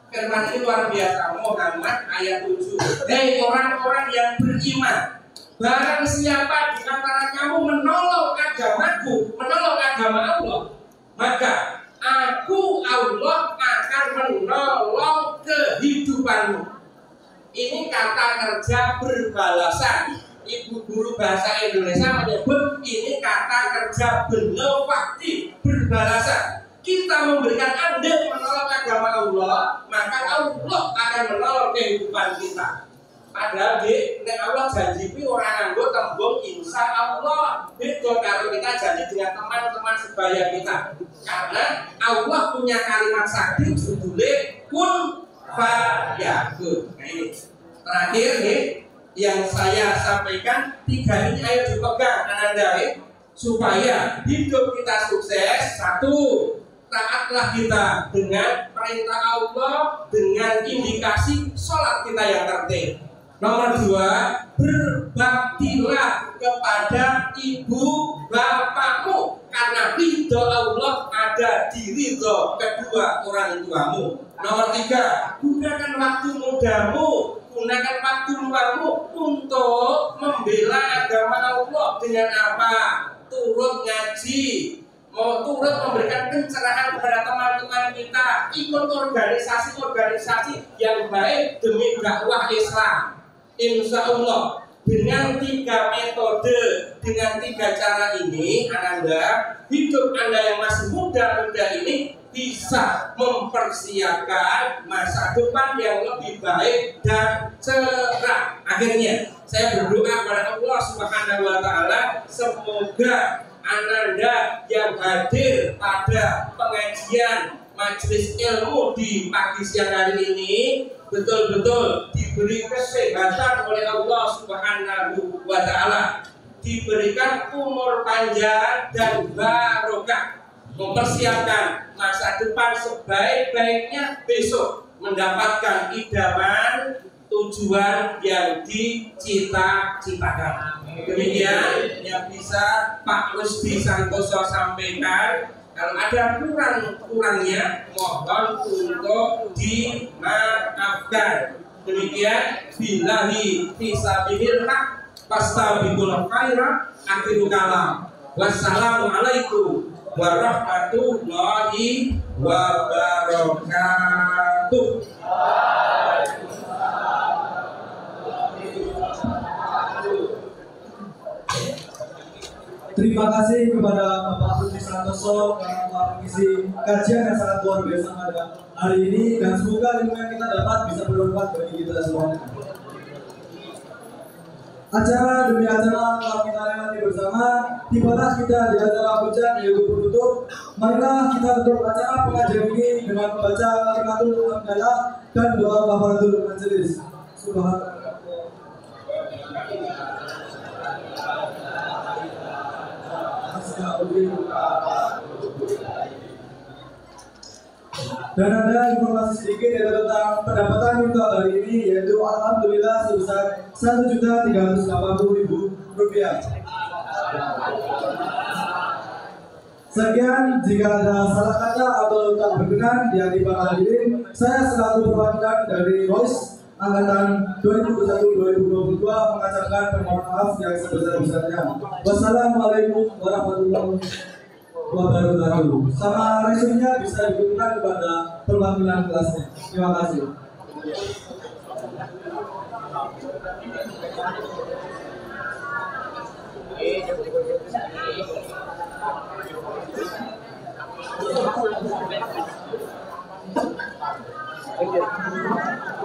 Firman ini luar biasa. Muhammad ayat 7. Hei orang-orang yang beriman, barang siapa di antara kamu menolong agamaku, menolong agama Allah, maka aku Allah akan menolong kehidupanmu. Ini kata kerja berbalasan. Ibu guru bahasa Indonesia menyebut ini kata kerja benefaktif, berbalasan. Kita memberikan andil menolong agama Allah, maka Allah akan menolong kehidupan kita. Padahal nek Allah janji orang nganggo tembung insya Allah. Betul kalau kita janji dengan teman-teman sebaya kita. Karena Allah punya kalimat sakti judulnya kun fayakun. Nah ini terakhir nih yang saya sampaikan, 3 ini ayo dipegang Ananda. supaya hidup kita sukses. Satu, taatlah kita dengan perintah Allah, dengan indikasi sholat kita yang tertib. Nomor dua, berbaktilah kepada ibu bapakmu, karena ridho Allah ada di ridho kedua orang tuamu. Nomor tiga, gunakan waktu mudamu, gunakan waktu luangmu untuk membela agama Allah. Dengan apa? Turut ngaji, mau turut memberikan pencerahan kepada teman-teman kita, ikut organisasi-organisasi yang baik demi dakwah Islam. Insya Allah dengan 3 metode, dengan 3 cara ini, Anda, hidup Anda yang masih muda-muda ini bisa mempersiapkan masa depan yang lebih baik dan cerah. Akhirnya saya berdoa kepada Allah Subhanahu wa Ta'ala, semoga Ananda yang hadir pada pengajian majelis ilmu di pagi siang hari ini betul-betul diberi kesehatan oleh Allah Subhanahu wa Ta'ala, diberikan umur panjang dan barokah, mempersiapkan masa depan sebaik-baiknya besok, mendapatkan idaman tujuan yang dicita-citakan. Demikian yang bisa Pak Rusdi Santoso sampaikan. Kalau ada kurang-kurangnya, mohon untuk dimaafkan. Demikian, billahi fisabilil haq, fastabiqul khairat, akhiru kalam. Wassalamualaikum warahmatullahi wabarakatuh. Terima kasih kepada Bapak Rusdi Santoso karena telah mengisi kajian yang sangat luar biasa pada hari ini, dan semoga ilmu yang kita dapat bisa bermanfaat bagi kita semuanya. Acara demi acara telah kita lewati bersama. Tibalah kita di acara puncak yaitu penutup. Marilah kita tutup acara pengajian ini dengan membaca kalimatul hamdalah dan doa kafaratul majelis. Subhanallah. Dan ada informasi sedikit yaitu tentang pendapatan untuk hari ini, yaitu alhamdulillah sebesar Rp1.380.000. Sekian, jika ada salah kata atau tak berkenan di hati para hadirin, saya selaku perwakilan dari Royce Angkatan 2021-2022 mengucapkan permohonan maaf yang sebesar-besarnya. Wassalamualaikum warahmatullahi wabarakatuh. Sama resumenya bisa diberikan kepada perwakilan kelasnya. Terima kasih. Thank you.